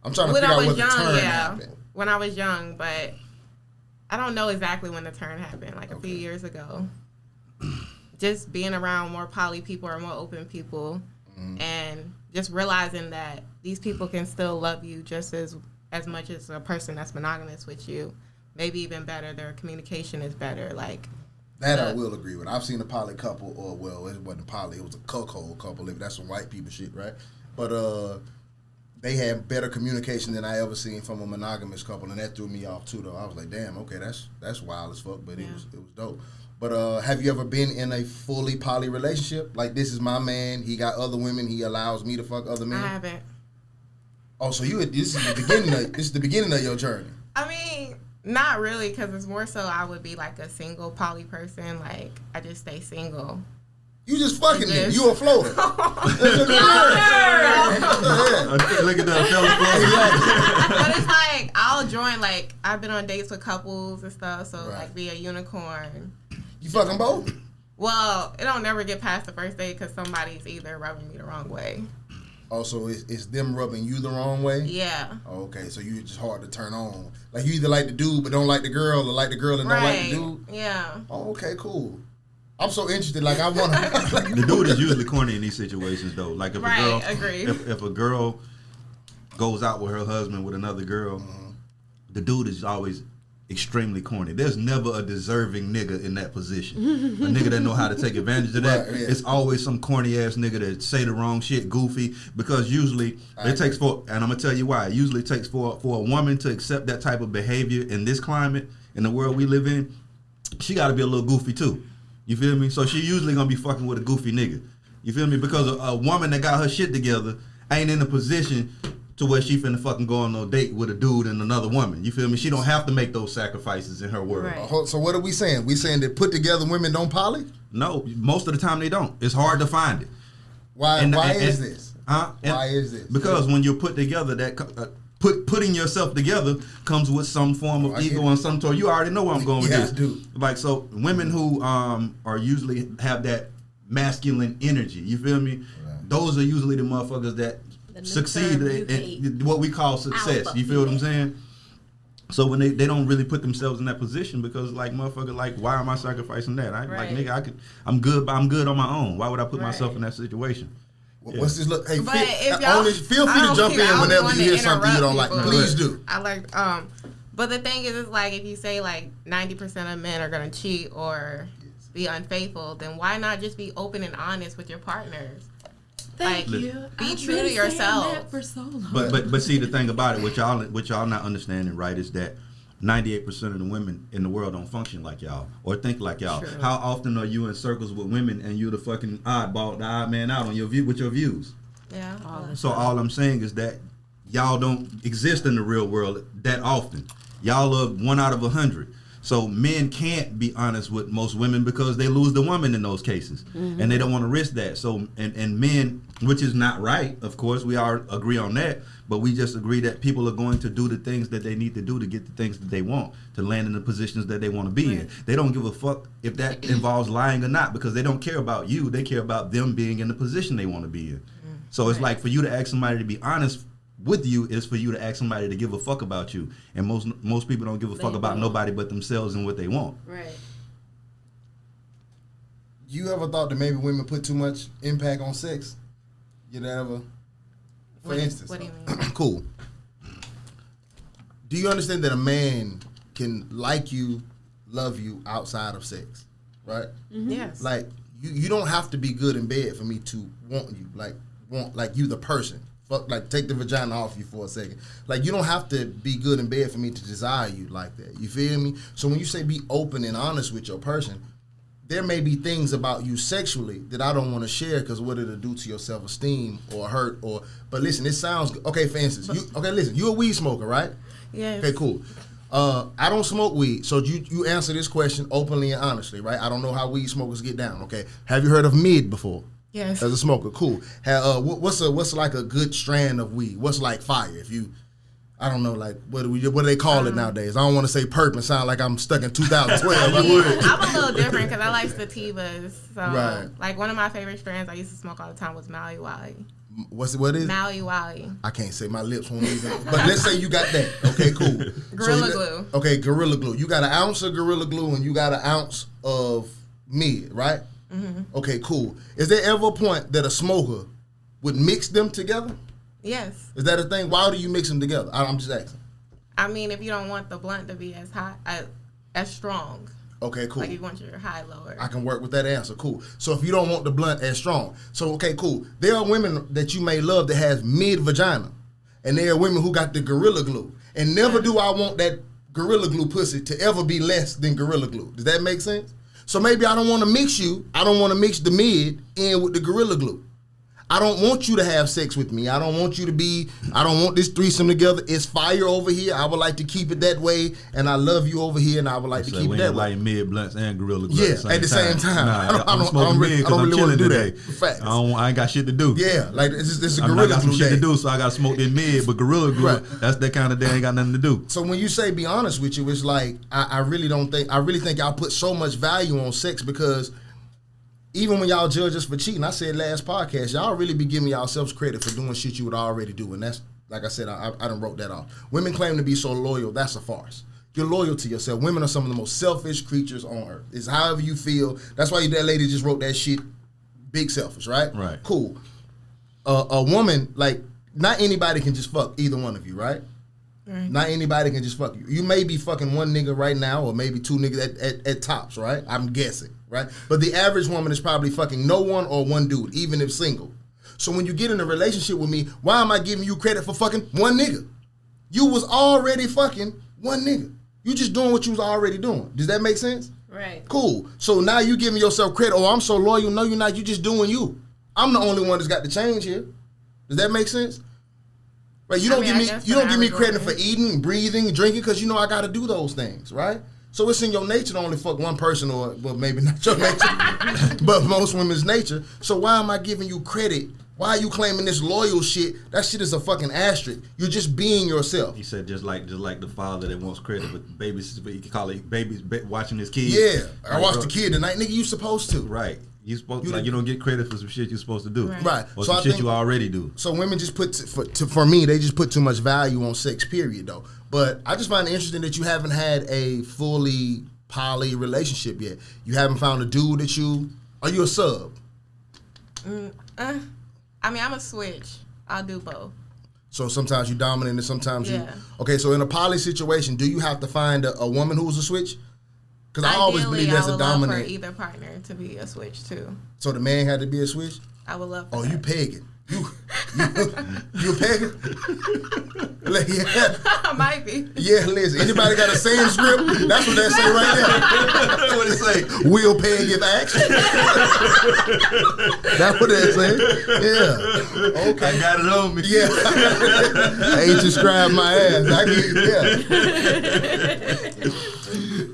I'm trying to figure out what the turn happened. When I was young, but I don't know exactly when the turn happened, like a few years ago. Just being around more poly people or more open people and just realizing that these people can still love you just as much as a person that's monogamous with you. Maybe even better. Their communication is better. Like, that I will agree with. I've seen a poly couple, or well, it wasn't poly, it was a cuckold couple. That's some white people shit, right? But they had better communication than I ever seen from a monogamous couple, and that threw me off too. Though I was like, damn, okay, that's wild as fuck, but it was dope. But have you ever been in a fully poly relationship? Like, this is my man, he got other women, he allows me to fuck other men. I haven't. Oh, so this is the beginning of your journey. I mean, not really, because it's more so I would be like a single poly person. Like, I just stay single. You just fucking me. You a floater. Look at that fella. But it's like, I'll join, like, I've been on dates with couples and stuff, so, like, be a unicorn. You fucking both? Well, it don't never get past the first date because somebody's either rubbing me the wrong way. Oh, so it's them rubbing you the wrong way? Yeah. Oh, okay, so you're just hard to turn on. Like, you either like the dude but don't like the girl, or like the girl and don't like the dude? Yeah. Oh, okay, cool. I'm so interested. Like, I want to... The dude is usually corny in these situations, though. Like, if a girl... Agree. If a girl goes out with her husband with another girl, the dude is always extremely corny. There's never a deserving nigga in that position. A nigga that know how to take advantage of that. Right, yeah. It's always some corny ass nigga that say the wrong shit, goofy. Because usually it takes for, and I'm gonna tell you why. It usually takes for a woman to accept that type of behavior in this climate, in the world we live in. She got to be a little goofy too. You feel me? So she usually gonna be fucking with a goofy nigga. You feel me? Because a woman that got her shit together ain't in a position to where she finna fucking go on no date with a dude and another woman. You feel me? She don't have to make those sacrifices in her world. Right. So what are we saying? We saying that put together women don't poly? No, most of the time they don't. It's hard to find it. Why is this? Why is this? Because when you're put together, that putting yourself together comes with some form of ego and some sort. You already know where I'm going with this. Dude. Like, so women who are usually have that masculine energy. You feel me? Right. Those are usually the motherfuckers that succeed in what we call success. You feel what I'm saying? So when they don't really put themselves in that position because like motherfucker, like why am I sacrificing that? Like nigga, I'm good on my own. Why would I put myself in that situation? What's this look? Hey, feel free to jump in whenever you hear something you don't like. Please do. I like but the thing is, it's like if you say like 90% of men are gonna cheat or be unfaithful, then why not just be open and honest with your partners? Thank you. Be true to yourself. That for so long. But see the thing about it, what y'all not understanding, right, is that 98% of the women in the world don't function like y'all or think like y'all. True. How often are you in circles with women and you're the fucking oddball, the odd man out on your view with your views? Yeah. So all I'm saying is that y'all don't exist in the real world that often. Y'all are 1 out of 100. So men can't be honest with most women because they lose the woman in those cases, and they don't want to risk that. So and men, which is not right, of course, we all agree on that. But we just agree that people are going to do the things that they need to do to get the things that they want, to land in the positions that they want to be in. They don't give a fuck if that involves lying or not because they don't care about you. They care about them being in the position they want to be in. So it's like for you to ask somebody to be honest with you is for you to ask somebody to give a fuck about you. And most people don't give a fuck about nobody but themselves and what they want. Right. You ever thought that maybe women put too much impact on sex? You ever? For instance. What do you mean? Cool. Do you understand that a man can like you, love you outside of sex? Right? Yes. Like, you don't have to be good in bed for me to want you. Like you the person. Like, take the vagina off you for a second. Like, you don't have to be good in bed for me to desire you like that. You feel me? So when you say be open and honest with your person, there may be things about you sexually that I don't want to share because what it'll do to your self-esteem or hurt or. But listen, it sounds good. Okay. For instance, you a weed smoker, right? Yes. Okay, cool. I don't smoke weed, so you answer this question openly and honestly, right? I don't know how weed smokers get down. Okay, have you heard of mid before? Yes. As a smoker, cool. What's like a good strand of weed? What's like fire? If you, I don't know, like what do they call it nowadays? I don't want to say perp and sound like I'm stuck in 2012. I'm a little different because I like sativas. So, Right. like one of my favorite strands I used to smoke all the time was Maui Wally. What is? Maui Wally. I can't say, my lips won't even. But let's say you got that. Okay, cool. Gorilla Glue. Okay, Gorilla Glue. You got an ounce of Gorilla Glue and you got an ounce of mid, right? Mm-hmm. Okay, cool. Is there ever a point that a smoker would mix them together? Yes. Is that a thing? Why do you mix them together? I'm just asking. I mean, if you don't want the blunt to be as hot, as strong. Okay, cool. Like you want your high lower. I can work with that answer. Cool. So if you don't want the blunt as strong, so okay, cool. There are women that you may love that has mid vagina, and there are women who got the Gorilla Glue. And never do I want that Gorilla Glue pussy to ever be less than Gorilla Glue. Does that make sense? So maybe I don't want to mix you. I don't want to mix the mid in with the Gorilla Glue. I don't want you to have sex with me. I don't want this threesome together. It's fire over here. I would like to keep it that way. And I love you over here, and I would like to keep it that way. Like mid blunts and Gorilla Glue. Yeah, at the same time. Nah, I don't really want to do that. Facts. I ain't got shit to do. Yeah, like this is a I Gorilla got some Glue shit day. to do, so I got to smoke that mid. But Gorilla Glue, Right. that's that kind of day. I ain't got nothing to do. So when you say be honest with you, it's like I really think y'all put so much value on sex because even when y'all judge us for cheating, I said last podcast, y'all really be giving yourselves credit for doing shit you would already do. And that's, like I said, I done wrote that off. Women claim to be so loyal. That's a farce. You're loyal to yourself. Women are some of the most selfish creatures on earth. It's however you feel. That's why that lady just wrote that shit, big selfish, right? Right. Cool. A woman, like, not anybody can just fuck either one of you, right? Not anybody can just fuck you. You may be fucking one nigga right now or maybe two niggas at tops, right? I'm guessing, right? But the average woman is probably fucking no one or one dude, even if single. So when you get in a relationship with me, why am I giving you credit for fucking one nigga? You was already fucking one nigga. You just doing what you was already doing. Does that make sense? Right. Cool. So now you giving yourself credit. Oh, I'm so loyal. No, you're not. You just doing you. I'm the only one that's got the change here. Does that make sense? Right, you don't give me credit for eating, breathing, drinking, because you know I got to do those things, right? So it's in your nature to only fuck one person, or well, maybe not your nature, but most women's nature. So why am I giving you credit? Why are you claiming this loyal shit? That shit is a fucking asterisk. You're just being yourself. He said just like the father that wants credit, but babies, you can call it babies watching his kids. Yeah, I Right, watched bro. the kid tonight, nigga. You supposed to, Right. You supposed you don't get credit for some shit you're supposed to do. right? Or So some I shit think, you already do. So women just put for me, they just put too much value on sex. Period, though. But I just find it interesting that you haven't had a fully poly relationship yet. You haven't found a dude that you. Are you a sub? I mean, I'm a switch. I'll do both. So sometimes you dominant and sometimes you. Yeah. Okay, so in a poly situation, do you have to find a woman who's a switch? Because I always Ideally, believe there's I a would love for dominant. either partner to be a switch too. So the man had to be a switch. I would love for Oh, that. you pegging? You pegging? Like, yeah, I might be. yeah. Listen, anybody got a saying script? That's what that say right there. That's what it say. Will peg if action. That's what that say. Yeah. Okay. I got it on me. Yeah. I ain't described my ass. I get, yeah.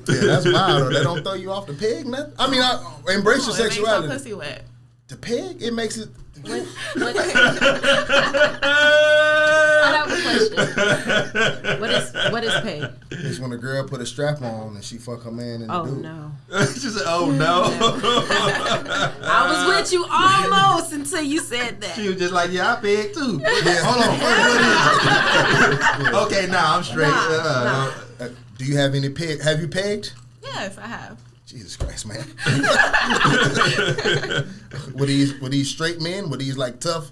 Yeah, that's wild. Though. That don't throw you off the peg, nothing. I mean, I embrace your It makes my sexuality. pussy wet. The peg, it makes it. I have a question. What is pay? It's when a girl put a strap on and she fuck her man in the Oh dude. no. She said, "Oh no." I was with you almost until you said that. She was just like, "Yeah, I pegged too." Yeah. Hold on. What is it? Okay, now I'm straight. Nah. Do you have any peg? Have you pegged? Yes, I have. Jesus Christ, man. Were these straight men? Were these like tough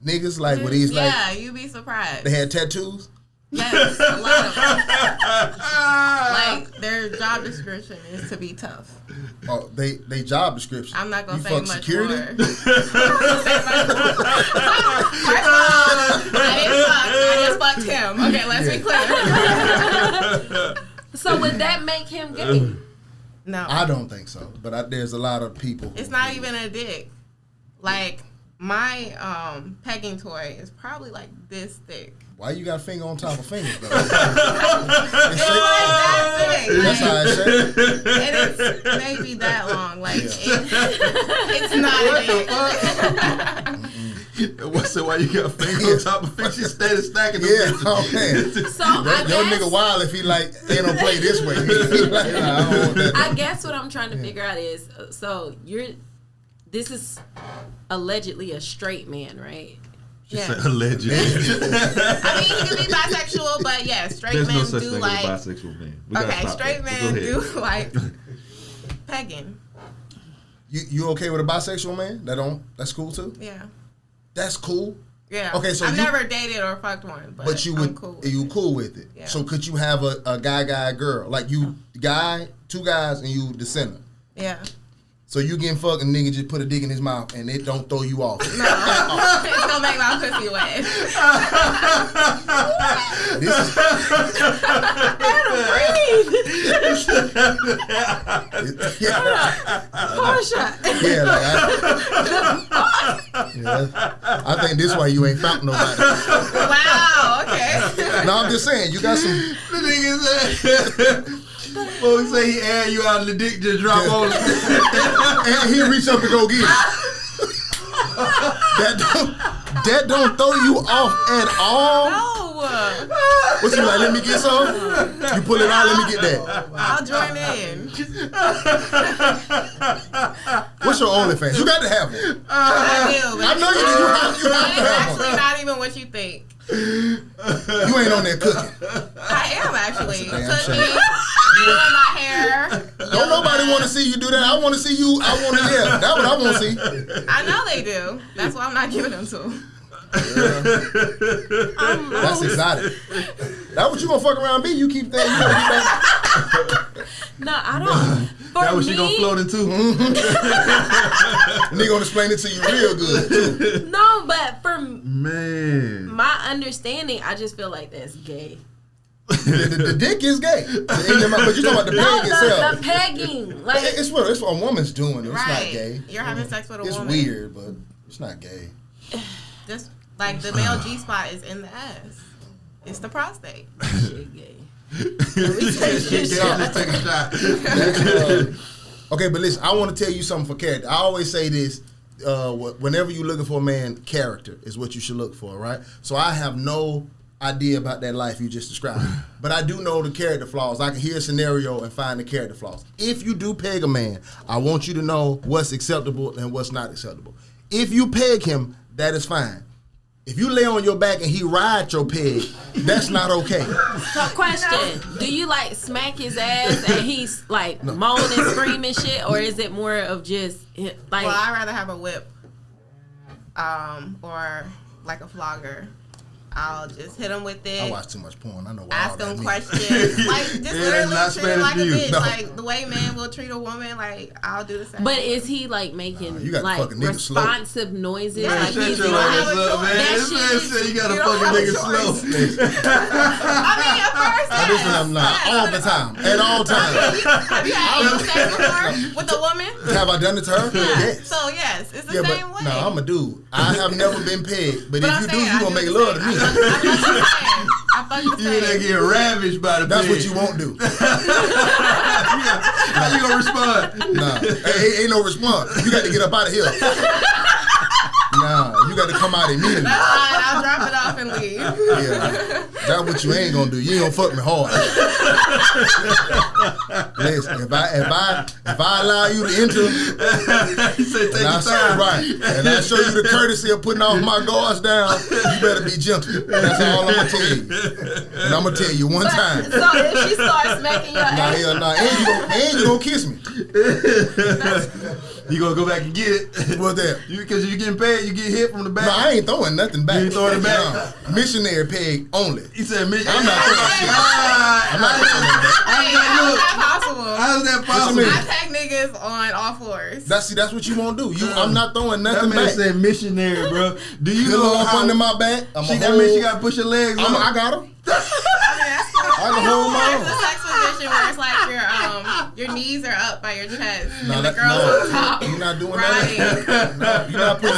niggas? Like were these like Yeah, you'd be surprised. they had tattoos? Yes, a lot of them. Like their job description is to be tough. Oh, they job description. I'm not gonna You say fuck much security? more. I'm not gonna say much more. First of all, I just fucked him. Okay, let's be clear. So would that make him gay? No. I don't think so, but there's a lot of people. It's not even a dick. Like, my pegging toy is probably like this thick. Why you got a finger on top of fingers, though? It's like that thick. That's how it's shaped. And it's maybe that long. Like, it's not a dick. So why you got a finger on top of fish? She started stacking them. Yeah, bitches. okay. So I Your guess, nigga wild if he like ain't no play this way. He like, nah, I don't want that. I guess what I'm trying to figure out is, so this is allegedly a straight man, right? She Yeah. said allegedly. I mean, he can be bisexual, but yeah, straight There's men no such do thing like. as a bisexual man. We gotta Okay, stop straight that. But men go do ahead. like pegging. You okay with a bisexual man? That's cool too. Yeah. That's cool. Yeah. Okay, so I've you- never dated or fucked one, But you I'm would cool. you cool with it. Yeah. So could you have a guy girl? Like you guy, two guys and you the center. Yeah. So you getting fucked and nigga just put a dick in his mouth and it don't throw you off. No. It's gonna make my pussy wet. This is, Hold shot. yeah, like I think this why you ain't found nobody. Wow. Okay. No, I'm just saying you got some. The nigga said, folks say he air you out and the dick just drop on him. And he reach up to go get it. That don't throw you off at all. No. What you like? Let me get some. You pull it out. Let me get that. I'll join in. What's your OnlyFans? You got to have one. I do. I know you do. You have to It's have actually one. not even what you think. You ain't on there cooking. I am actually Damn cooking, shame. doing my hair. Don't nobody want to see you do that. I want to see you. I want to. Yeah, that's what I want to see. I know they do. That's why I'm not giving them to. That's exotic. That's what you gonna fuck around me. You keep that. You gonna get that. No, I don't. For That was me, she gonna float into? Nigga gonna explain it to you real good too. no, but for Man. my understanding, I just feel like that's gay. The dick is gay. But you talking about the No, peg itself. the pegging, like It's what a woman's doing. It's Right. not gay. You're having sex with a It's woman. weird, but it's not gay. Just like the male G spot is in the ass. It's the prostate. shit gay. Let's take a shot. Okay, but listen, I want to tell you something for character. I always say this. Whenever you're looking for a man, character is what you should look for, right? So I have no idea about that life you just described, but I do know the character flaws. I can hear a scenario and find the character flaws. If you do peg a man, I want you to know what's acceptable and what's not acceptable. If you peg him, that is fine. If you lay on your back and he ride your peg, that's not okay. So, question: do you like smack his ass and he's like moaning, screaming shit, or is it more of just like? Well, I'd rather have a whip, or like a flogger. I'll just hit him with it. I watch too much porn. I know why. Ask all that them means. questions. Like, just Yeah, literally that's treat not him like a Spanish bitch. view. No. Like, the way men will treat a woman, like, I'll do the same. But is he like making you got like fucking niggas slow. responsive noises? Man, Like Shut he's your don't ass have a up, choice. man. That This shit man is- said you got a you don't fucking have a nigga slow. choice. I mean, at first, Now, this one I'm not. All the time. At all times. Have you had anal sex before with a woman? Have I done it to her? Yes. So, yes, it's the Yeah, same but way. no, I'm a dude. I have never been pegged. But But if I'm you do, saying, you I gonna do make the love to same. me. I fuck the You ain't same. get ravaged by the That's pig. what you won't do. How you gonna respond? Nah, ain't no response. You got to get up out of here. Nah, you got to come out immediately. That's fine. I'll drop it off and leave. Yeah, that's what you ain't gonna do. You ain't gonna fuck me hard. Listen, if I allow you to enter, He said take and I your say time. right, and I show you the courtesy of putting off my guards down, you better be gentle. That's all I'm gonna tell you. And I'm gonna tell you one time. So if she starts smacking your Nah, ass, hell nah. And you gonna kiss me. You gonna go back and get it? What's that? Because you getting paid, you get hit from the back. No, I ain't throwing nothing back. You ain't throwing it back? Nah, missionary peg only. He said, "Mitch, I'm not throwing shit. I'm not throwing that back. Hey, how is that possible? How's that you possible?" mean? I tag niggas on all floors. That's what you won't do. I'm not throwing That nothing man back. said missionary, bro. Do you Pillow know up how under my back. that means she gotta push her legs up? I got him. I mean, that's cool. I can hold my There's a own. sex position where it's like Your knees are up by your chest. No, and the that- girls no. on top. You're not doing Right. that. No, you're not putting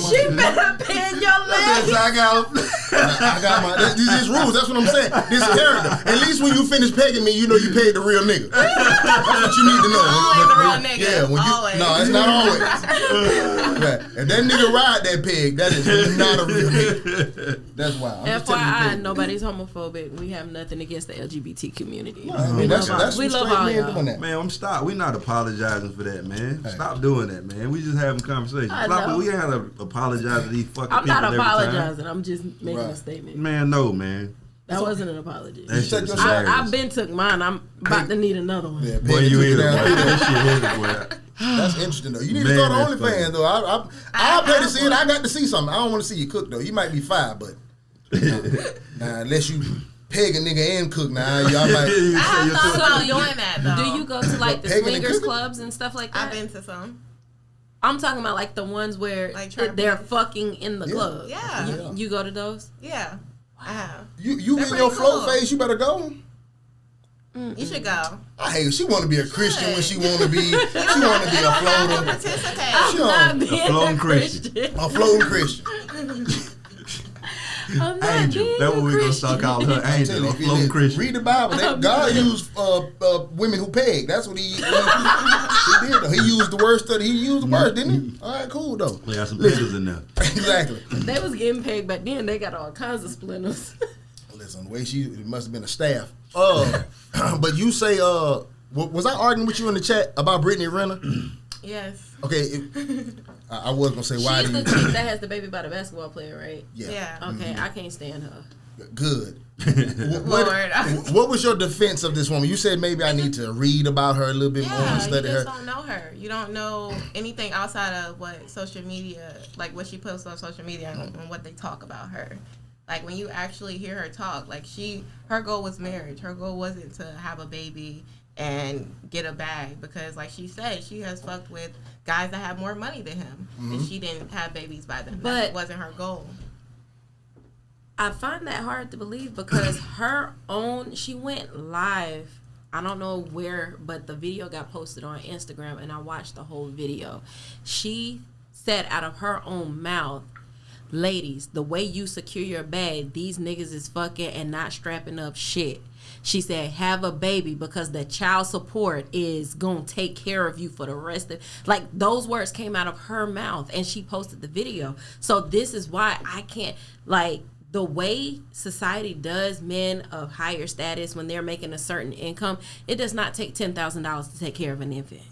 She better pin your legs. Yes, I got. I got my. These is rules. That's what I'm saying. This character. At least when you finish pegging me, you know you paid the real nigga. That's what you need to know. Always the real nigga. Yeah. When you, Always. no, it's not always. Right. If that nigga ride that peg, that is not a real nigga. That's why. I'm just telling you, FYI, peg. nobody's homophobic. We have nothing against the LGBT community. I mean, that's we some love straight all men y'all. doing that. Man, we're not apologizing for that, man. Hey. Stop doing that, man. We just having conversations. I Stop know. it. We ain't gotta apologize to these fucking I'm people not every time. apologizing. I'm just making a Right. statement. Man, no, man. That wasn't an apology. That shit take is your hilarious. I've been took mine. I'm about to need another one. Yeah, Boy, peg you took is, it boy. down. That shit is, boy. That's interesting though. You need Man, to go to that's OnlyFans funny. though. I'll pay to see it. I got to see something. I don't want to see you cook though. You might be fine, but nah, unless you peg a nigga and cook, now y'all You might. say I have you're thought so- about doing that though. Do you go to like the Pegging and swingers cooking? clubs and stuff like that? I've been to some. I'm talking about like the ones where Like they're trampolines. fucking in the Yeah. club. Yeah. You go to those? Yeah, I have. You They're in pretty your float cool. phase, you better go. You should go. I hate it. She want to be a Christian when she want to be. She You want to be don't a have to floater, participate. I'm Sure. not being floating a Christian. Christian. a floating Christian. I'm not Angel. being That's what a we're gonna start Christian. calling her. I'm Angel, telling a you, if floating you Christian. read the Bible. God used women who peg. That's what he did. Though. He used the word study. He used the word, didn't he? All right, cool though. We got some pictures in there. Exactly. They was getting paid back then. They got all kinds of splinters. Listen, the way it must have been a staff. But you say, was I arguing with you in the chat about Brittany Renner? Yes. Okay, I was gonna say why She's do the you? chick that has the baby by the basketball player, right? Yeah. Okay, I can't stand her. Good. Lord. What was your defense of this woman? You said maybe I need to read about her a little bit more Yeah, and you study just her. don't know her. You don't know anything outside of what social media, like what she posts on social media and what they talk about her. Like when you actually hear her talk, like her goal was marriage. Her goal wasn't to have a baby and get a bag because, like she said, she has fucked with guys that have more money than him, and she didn't have babies by them. But- That wasn't her goal. I find that hard to believe because she went live. I don't know where, but the video got posted on Instagram and I watched the whole video. She said out of her own mouth, ladies, the way you secure your bag, these niggas is fucking and not strapping up shit. She said, have a baby because the child support is going to take care of you for the rest of... Like, those words came out of her mouth and she posted the video. So this is why I can't... Like, the way society does men of higher status when they're making a certain income, it does not take $10,000 to take care of an infant.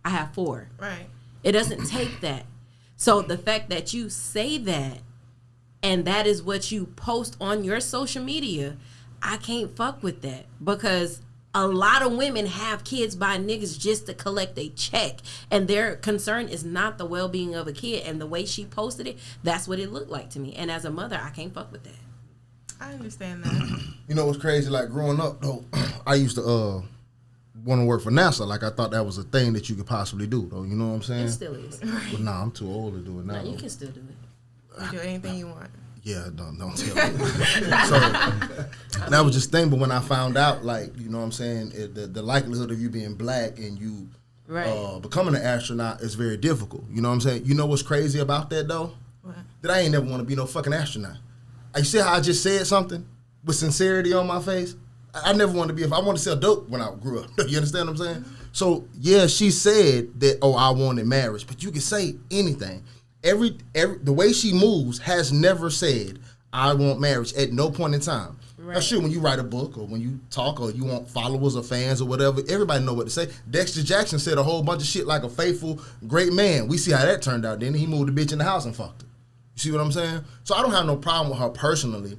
I have 4. Right. It doesn't take that. So the fact that you say that and that is what you post on your social media, I can't fuck with that because a lot of women have kids by niggas just to collect a check and their concern is not the well-being of a kid. And the way she posted it, that's what it looked like to me. And as a mother, I can't fuck with that. I understand that. You know what's crazy? Like growing up, though, I used to want to work for NASA. Like I thought that was a thing that you could possibly do, though. You know what I'm saying? It still is. But nah, I'm too old to do it now. No, you though. can still do it. You do anything you want. Yeah, don't tell me. So that was just thing. But when I found out, like, you know what I'm saying, the likelihood of you being black and you Right. becoming an astronaut is very difficult. You know what I'm saying? You know what's crazy about that, though? What? That I ain't never want to be no fucking astronaut. You see how I just said something with sincerity on my face? I never wanted to be. If I wanted to sell dope when I grew up. You understand what I'm saying? So, yeah, she said that, I wanted marriage. But you can say anything. Every the way she moves has never said I want marriage at no point in time. Right. Now, sure, when you write a book or when you talk or you want followers or fans or whatever, everybody know what to say. Dexter Jackson said a whole bunch of shit like a faithful, great man. We see how that turned out. Then he moved the bitch in the house and fucked her. You see what I'm saying? So I don't have no problem with her personally.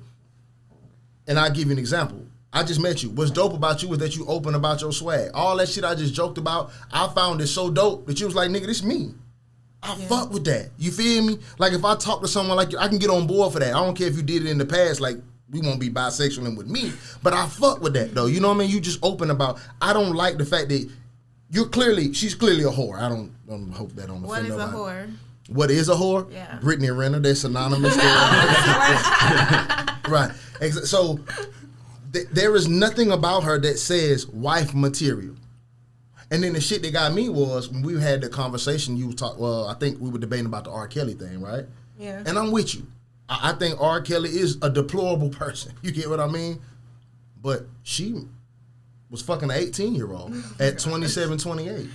And I'll give you an example. I just met you. What's dope about you is that you open about your swag. All that shit I just joked about, I found it so dope that you was like, nigga, this me. I fuck with that. You feel me? Like if I talk to someone like you, I can get on board for that. I don't care if you did it in the past, like we won't be bisexual and with me. But I fuck with that though. You know what I mean? You just open about, I don't like the fact that she's clearly a whore. I don't hope that don't What offend is a nobody. whore? What is a whore? Yeah. Brittany Renner, they're synonymous. Right. So there is nothing about her that says wife material. And then the shit that got me was when we had the conversation. I think we were debating about the R. Kelly thing, right? Yeah. And I'm with you. I think R. Kelly is a deplorable person. You get what I mean? But she was fucking an 18-year-old at 27, 28. Okay,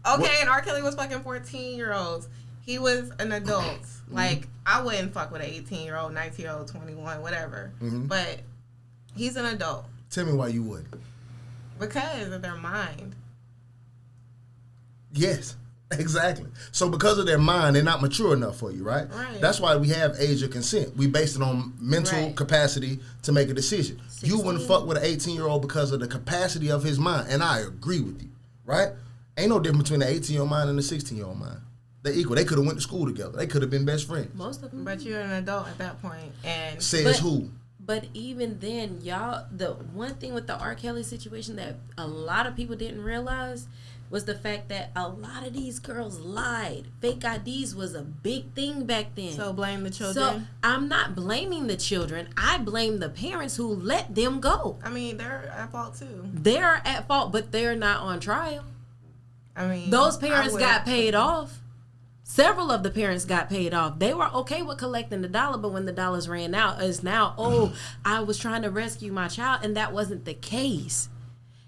What? and R. Kelly was fucking 14-year-olds. He was an adult. Like, I wouldn't fuck with an 18-year-old, 19-year-old, 21, whatever. But he's an adult. Tell me why you would. Because of their mind. Yes, exactly. So because of their mind, they're not mature enough for you, right? Right. That's why we have age of consent. We base it on mental Right. capacity to make a decision. You 16. wouldn't fuck with an 18-year-old because of the capacity of his mind, and I agree with you, right? Ain't no difference between an 18-year-old mind and a 16-year-old mind. They're equal. They could have went to school together. They could have been best friends. Most of them. But you're an adult at that point. And Says But- who? But even then, y'all, the one thing with the R. Kelly situation that a lot of people didn't realize was the fact that a lot of these girls lied. Fake IDs was a big thing back then. so blame the So children. I'm not blaming the children. I blame the parents who let them go. I mean, they're at fault too. They're at fault, but they're not on trial. I mean, Those parents I got would- paid off. Several of the parents got paid off. They were okay with collecting the dollar, but when the dollars ran out, it's now, I was trying to rescue my child, and that wasn't the case.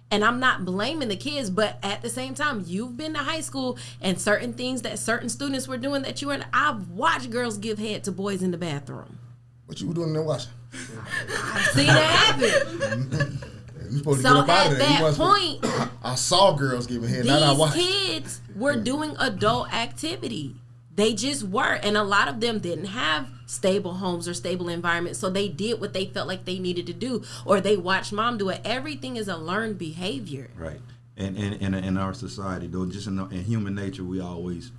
And I'm not blaming the kids, but at the same time, you've been to high school and certain things that certain students were doing that you were. I've watched girls give head to boys in the bathroom. What you were doing in there watching? I've seen that happen. You supposed to So get up out at of there. You that wasn't supposed- point, I saw girls giving head. Not I these watched. kids were doing adult activity. They just were. And a lot of them didn't have stable homes or stable environments. So they did what they felt like they needed to do. Or they watched mom do it. Everything is a learned behavior. Right. And in our society, though, just in human nature, we always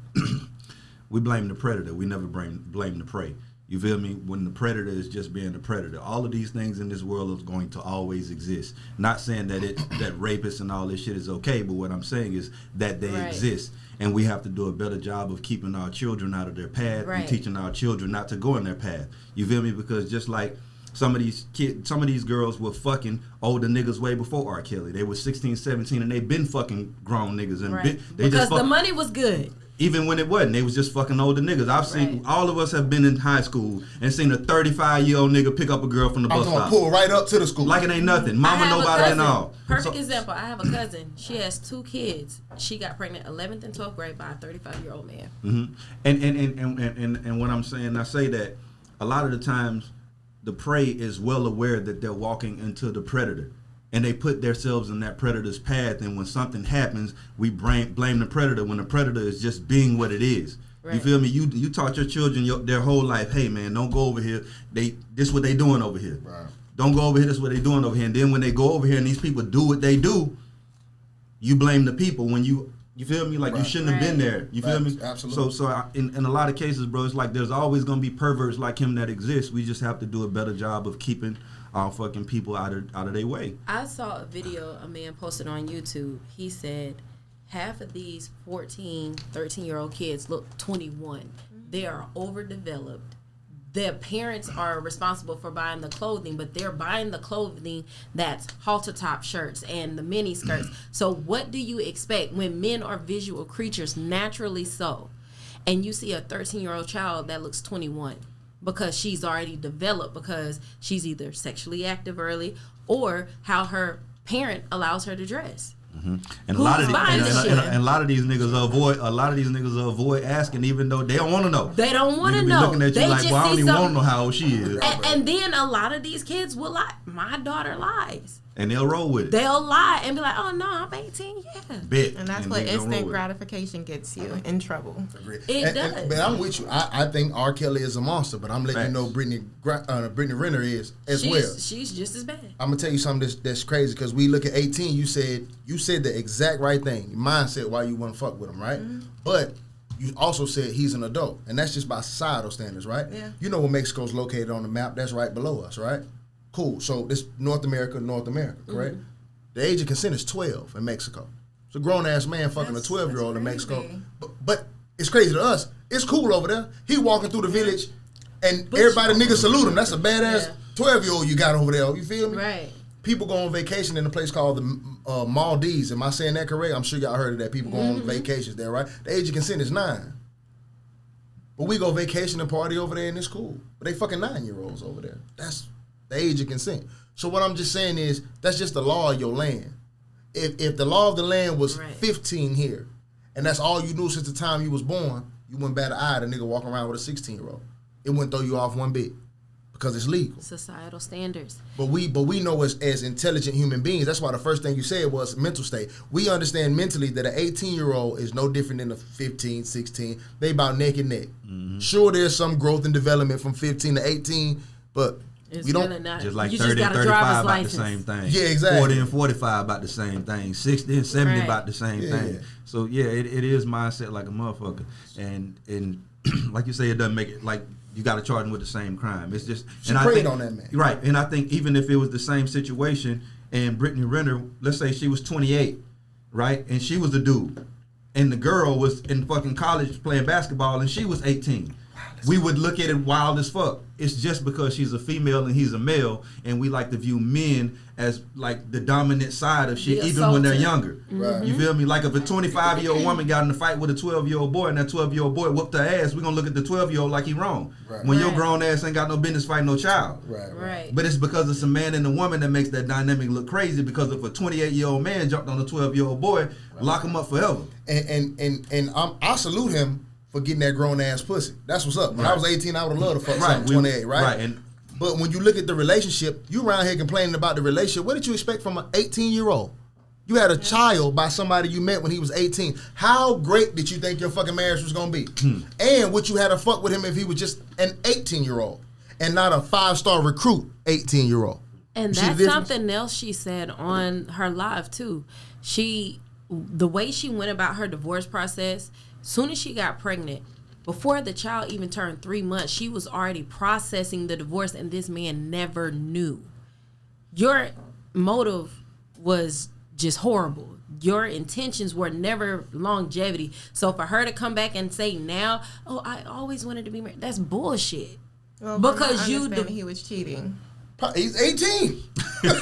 we blame the predator. We never blame the prey. You feel me? When the predator is just being the predator. All of these things in this world is going to always exist. Not saying that that rapists and all this shit is okay, but what I'm saying is that they Right. exist. And we have to do a better job of keeping our children out of their path Right. and teaching our children not to go in their path. You feel me? Because just like some of these girls were fucking older niggas way before R. Kelly. They were 16, 17, and they been fucking grown niggas. And Right. they Because just the money was good. even when it wasn't, they was just fucking older niggas. I've seen, Right. all of us have been in high school and seen a 35-year-old nigga pick up a girl from the I'm bus gonna stop. pull right up to the school. Like it ain't nothing. I Mama, have a nobody cousin. and all. Perfect So- example. I have a cousin. She has 2 kids. She got pregnant 11th and 12th grade by a 35-year-old man. Mm-hmm. And what I'm saying, I say that a lot of the times the prey is well aware that they're walking into the predator, and they put themselves in that predator's path. And when something happens, we blame the predator when the predator is just being what it is. You Right. feel me? You taught your children their whole life, hey man, don't go over here. This what they doing over here. Right. Don't go over here. This what they doing over here. And then when they go over here and these people do what they do, you blame the people when you feel me? Like you Right. shouldn't have been Right. there. You feel me? Right. Absolutely. So in a lot of cases, bro, it's like there's always gonna be perverts like him that exist. We just have to do a better job of keeping our fucking people out of their way. I saw a video a man posted on YouTube. He said half of these 14, 13-year-old kids look 21. They are overdeveloped. Their parents are responsible for buying the clothing, but they're buying the clothing that's halter top shirts and the mini skirts. So what do you expect when men are visual creatures naturally so? And you see a 13-year-old child that looks 21 because she's already developed, because she's either sexually active early or how her parent allows her to dress. And a lot of Who's these, buying this shit? and a lot of these niggas avoid asking, even though they don't want to know. They don't want to Niggas be know. looking at you They like, just well, I don't see even want to something. know how old she is, And then a lot of these kids will lie. My daughter lies. and they'll roll with it. They'll lie and be like, "Oh no, I'm 18." Yeah, Bet. And that's what niggas don't roll instant with it. gratification gets you in trouble. Agree. It does. But I'm with you. I think R. Kelly is a monster, but I'm letting Facts. you know Brittany Renner is as well. she's just as bad. I'm gonna tell you something that's crazy because we look at 18. You said the exact right thing. Your mindset why you wouldn't fuck with him, right? But you also said he's an adult, and that's just by societal standards, right? Yeah. You know where Mexico's located on the map? That's right below us, right? Cool. So this North America, correct? The age of consent is 12 in Mexico. It's a grown ass man fucking That's- a 12-year-old in that's Mexico. crazy. But it's crazy to us. It's cool over there. He walking through the village, and But everybody niggas salute him. That's a badass Yeah. 12-year-old you got over there. You feel me? Right. people go on vacation in a place called the Maldives. Am I saying that correct? I'm sure y'all heard of that. People go on vacations there, right? The age of consent is 9. But we go vacation and party over there and it's cool. But they fucking 9-year-olds over there. That's the age of consent. So what I'm just saying is, that's just the law of your land. If the law of the land was 15 here, and that's all you knew since the time you was born, you wouldn't bat an eye at a nigga walking around with a 16-year-old. It wouldn't throw you off one bit. Because it's legal. Societal standards. But we know as intelligent human beings, that's why the first thing you said was mental state. We understand mentally that an 18-year-old is no different than a 15, 16. They about neck and neck. Mm-hmm. Sure, there's some growth and development from 15 to 18, but it's we don't. really not. Just like you 30 just and got a 35 driver's about license. the same thing. Yeah, exactly. 40 and 45 about the same thing. 60 and 70 Right. about the same thing. So yeah, it is mindset like a motherfucker. And like you say, it doesn't make it like you got to charge them with the same crime. It's just She and I preyed think on that man. Right, and I think even if it was the same situation and Brittany Renner, let's say she was 28, right, and she was a dude, and the girl was in fucking college playing basketball and she was 18. We would look at it wild as fuck. It's just because she's a female and he's a male, and we like to view men as like the dominant side of shit, The even when they're assaulter. younger. Right. You feel me? Like if a 25-year-old woman got in a fight with a 12-year-old boy, and that 12-year-old boy whooped her ass, we gonna look at the 12-year-old like he wrong. Right. When your Right. grown ass ain't got no business fighting no child. Right. But it's because it's a man and a woman that makes that dynamic look crazy. Because if a 28-year-old man jumped on a 12-year-old boy, lock him up forever. And I salute him for getting that grown ass pussy. That's what's up. When I was 18, I would have loved to fuck something 28, right? Right. And But when you look at the relationship, you around here complaining about the relationship. What did you expect from an 18-year-old? You had a child by somebody you met when he was 18. How great did you think your fucking marriage was gonna be? And would you have to fuck with him if he was just an 18-year-old and not a 5-star recruit 18-year-old? And You see the that's difference? something else she said on her live too. The way she went about her divorce process, soon as she got pregnant, before the child even turned 3 months, she was already processing the divorce, and this man never knew. Your motive was just horrible. Your intentions were never longevity. So for her to come back and say now, oh, I always wanted to be married, that's bullshit. Well, Because you he was cheating. He's 18. Okay,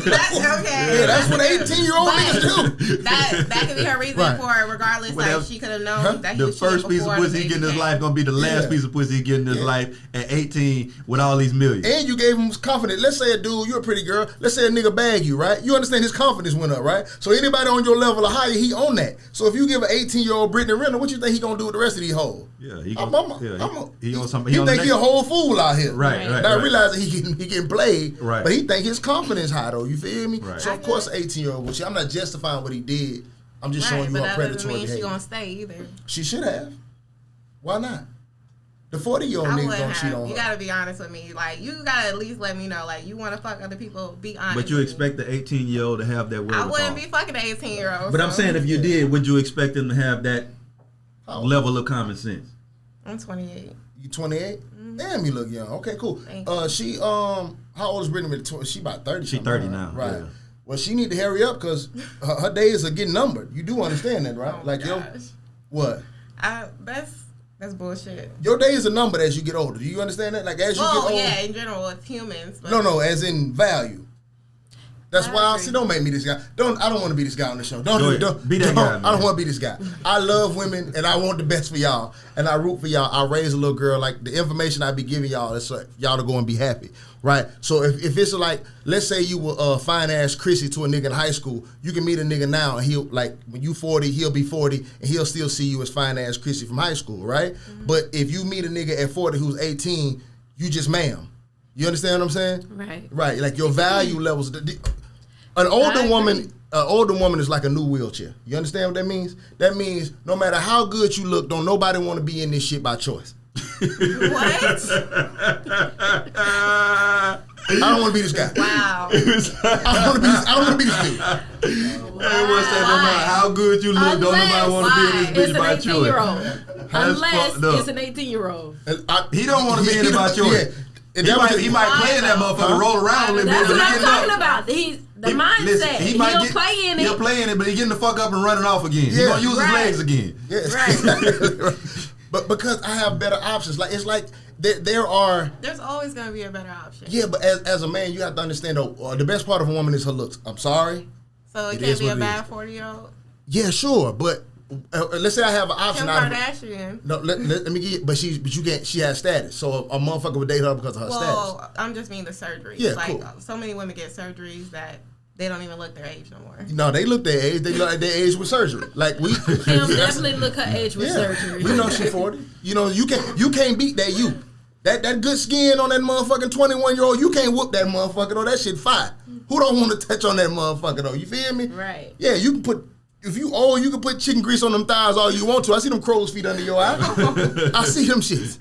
that's okay. Yeah, that's what 18-year-old niggas do. That could be her reason Right. for it. Regardless, Whatever. like she could have known that he the was cheating first piece of before pussy the he get in baby his came. life gonna be the last Yeah. piece of pussy he get in his Yeah. life at 18 with all these millions. And you gave him confidence. Let's say a dude, you're a pretty girl. Let's say a nigga bag you, right? You understand his confidence went up, right? So anybody on your level or higher, he on that. So if you give an 18-year-old Brittany Renner, what you think he gonna do with the rest of these hoes? Yeah, he He on some. he on think the he a next- whole fool out here. Right, right, Not right. realizing he getting played. Right. But he think his confidence high though. You feel me? Right. So of course, an 18-year-old will cheat. I'm not justifying what he did. I'm just Right, showing you but her that doesn't predatory mean she behavior. gonna stay either. She should have. Why not? The 40-year-old I nigga wouldn't don't cheat have. on You her. gotta be honest with me. Like you gotta at least let me know. Like you want to fuck other people. Be honest. But you with me. expect the 18-year-old to have that I wherewithal. wouldn't be fucking an 18-year-old. But I'm saying if you did, would you expect them to have that Oh. level of common sense? I'm 28. You 28? Damn, you look young. Okay, cool. Thank you. She how old is Brittany? She about 30. She something, 30 right? now, Right. yeah. Well, she need to hurry up because her days are getting numbered. You do understand that, right? Oh, like yo, gosh. what? That's bullshit. Your days are numbered as you get older. Do you understand that? Like as you get Well, older. yeah, in general, it's humans. But No, as in value. That's I why I agree. see. Don't make me this guy. I don't want to be this guy on the show. Go ahead. Don't Be that don't- guy, I man. don't want to be this guy. I love women and I want the best for y'all. And I root for y'all. I raise a little girl. Like the information I be giving y'all is so y'all to go and be happy, right? So if it's like, let's say you were fine ass Chrissy to a nigga in high school, you can meet a nigga now and he'll like when you 40, he'll be 40 and he'll still see you as fine ass Chrissy from high school, right? But if you meet a nigga at 40 who's 18, you just ma'am. You understand what I'm saying? Right. Right, like your value levels. An I older agree. woman is like a new wheelchair. You understand what that means? That means no matter how good you look, don't nobody want to be in this shit by choice. what? I don't want to be this guy. Wow. I don't want to be this dude. Everyone said no matter how good you look, don't nobody want to be in It's this an bitch by choice. 18-year-old. Unless fucked up. it's an 18-year-old. And He don't wanna be in it by choice. He might play in that motherfucker, roll around a little bit, That's but what he I'm getting talking up. about. The mindset. He'll play in it. He'll play in it, but he getting the fuck up and running off again. He Yeah. gonna use his Right. legs again. yes. Right. But because I have better options, like it's like there are. There's always gonna be a better option. Yeah, but as a man, you have to understand though, the best part of a woman is her looks. I'm sorry. So it It can't is be a what it bad is. 40-year-old. Yeah, sure, but let's say I have an option. Kim out of Kardashian. No, let me get. But you can't. She has status, so a motherfucker would date her because of her status. Well, I'm just meaning the surgeries. Yeah, like cool. so many women get surgeries that they don't even look their age no more. No, they look their age. They look like their age with surgery. Like we. Kim definitely look her age with surgery. We know she 40. You know you can't beat that youth. That good skin on that motherfucking 21-year-old. You can't whoop that motherfucker though. That shit fire. Who don't want to touch on that motherfucker though? You feel me? Right. Yeah, you can put. If you old, you can put chicken grease on them thighs all you want to. I see them crow's feet under your eye. I see them shits.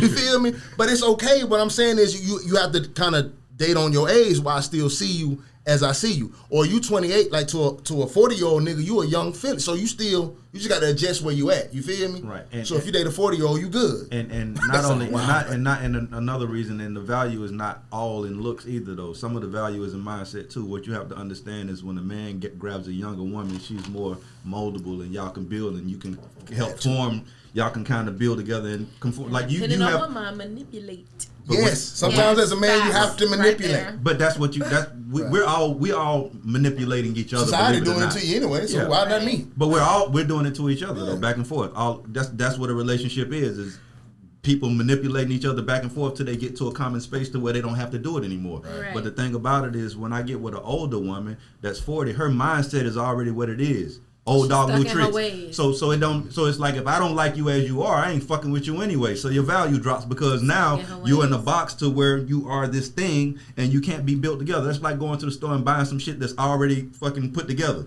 You feel me? But it's okay. What I'm saying is you have to kind of date on your age while I still see you as I see you. Or you 28, like to a 40-year-old nigga, you a young fella. So you just got to adjust where you at. You feel me? Right. So if you date a 40-year-old, you good. And not only and another reason, and the value is not all in looks either though. Some of the value is in mindset too. What you have to understand is when a man grabs a younger woman, she's more moldable and y'all can build and you can help form. Y'all can kind of build together and conform. Like you Depending have. on what mind manipulate. Yes. Sometimes as a man, you have to Facts, right manipulate. there. But that's what you. We're all manipulating each other. Society believe doing it not. to you anyway, so Yeah. why not me? But we're doing it to each other though, back and forth. That's what a relationship is people manipulating each other back and forth till they get to a common space to where they don't have to do it anymore. Right. But the thing about it is when I get with an older woman that's 40, her mindset is already what it is. Old She's dog, new stuck in her tricks. ways. So it's like if I don't like you as you are, I ain't fucking with you anyway. So your value drops because now in her you're in a ways. box to where you are this thing and you can't be built together. That's like going to the store and buying some shit that's already fucking put together.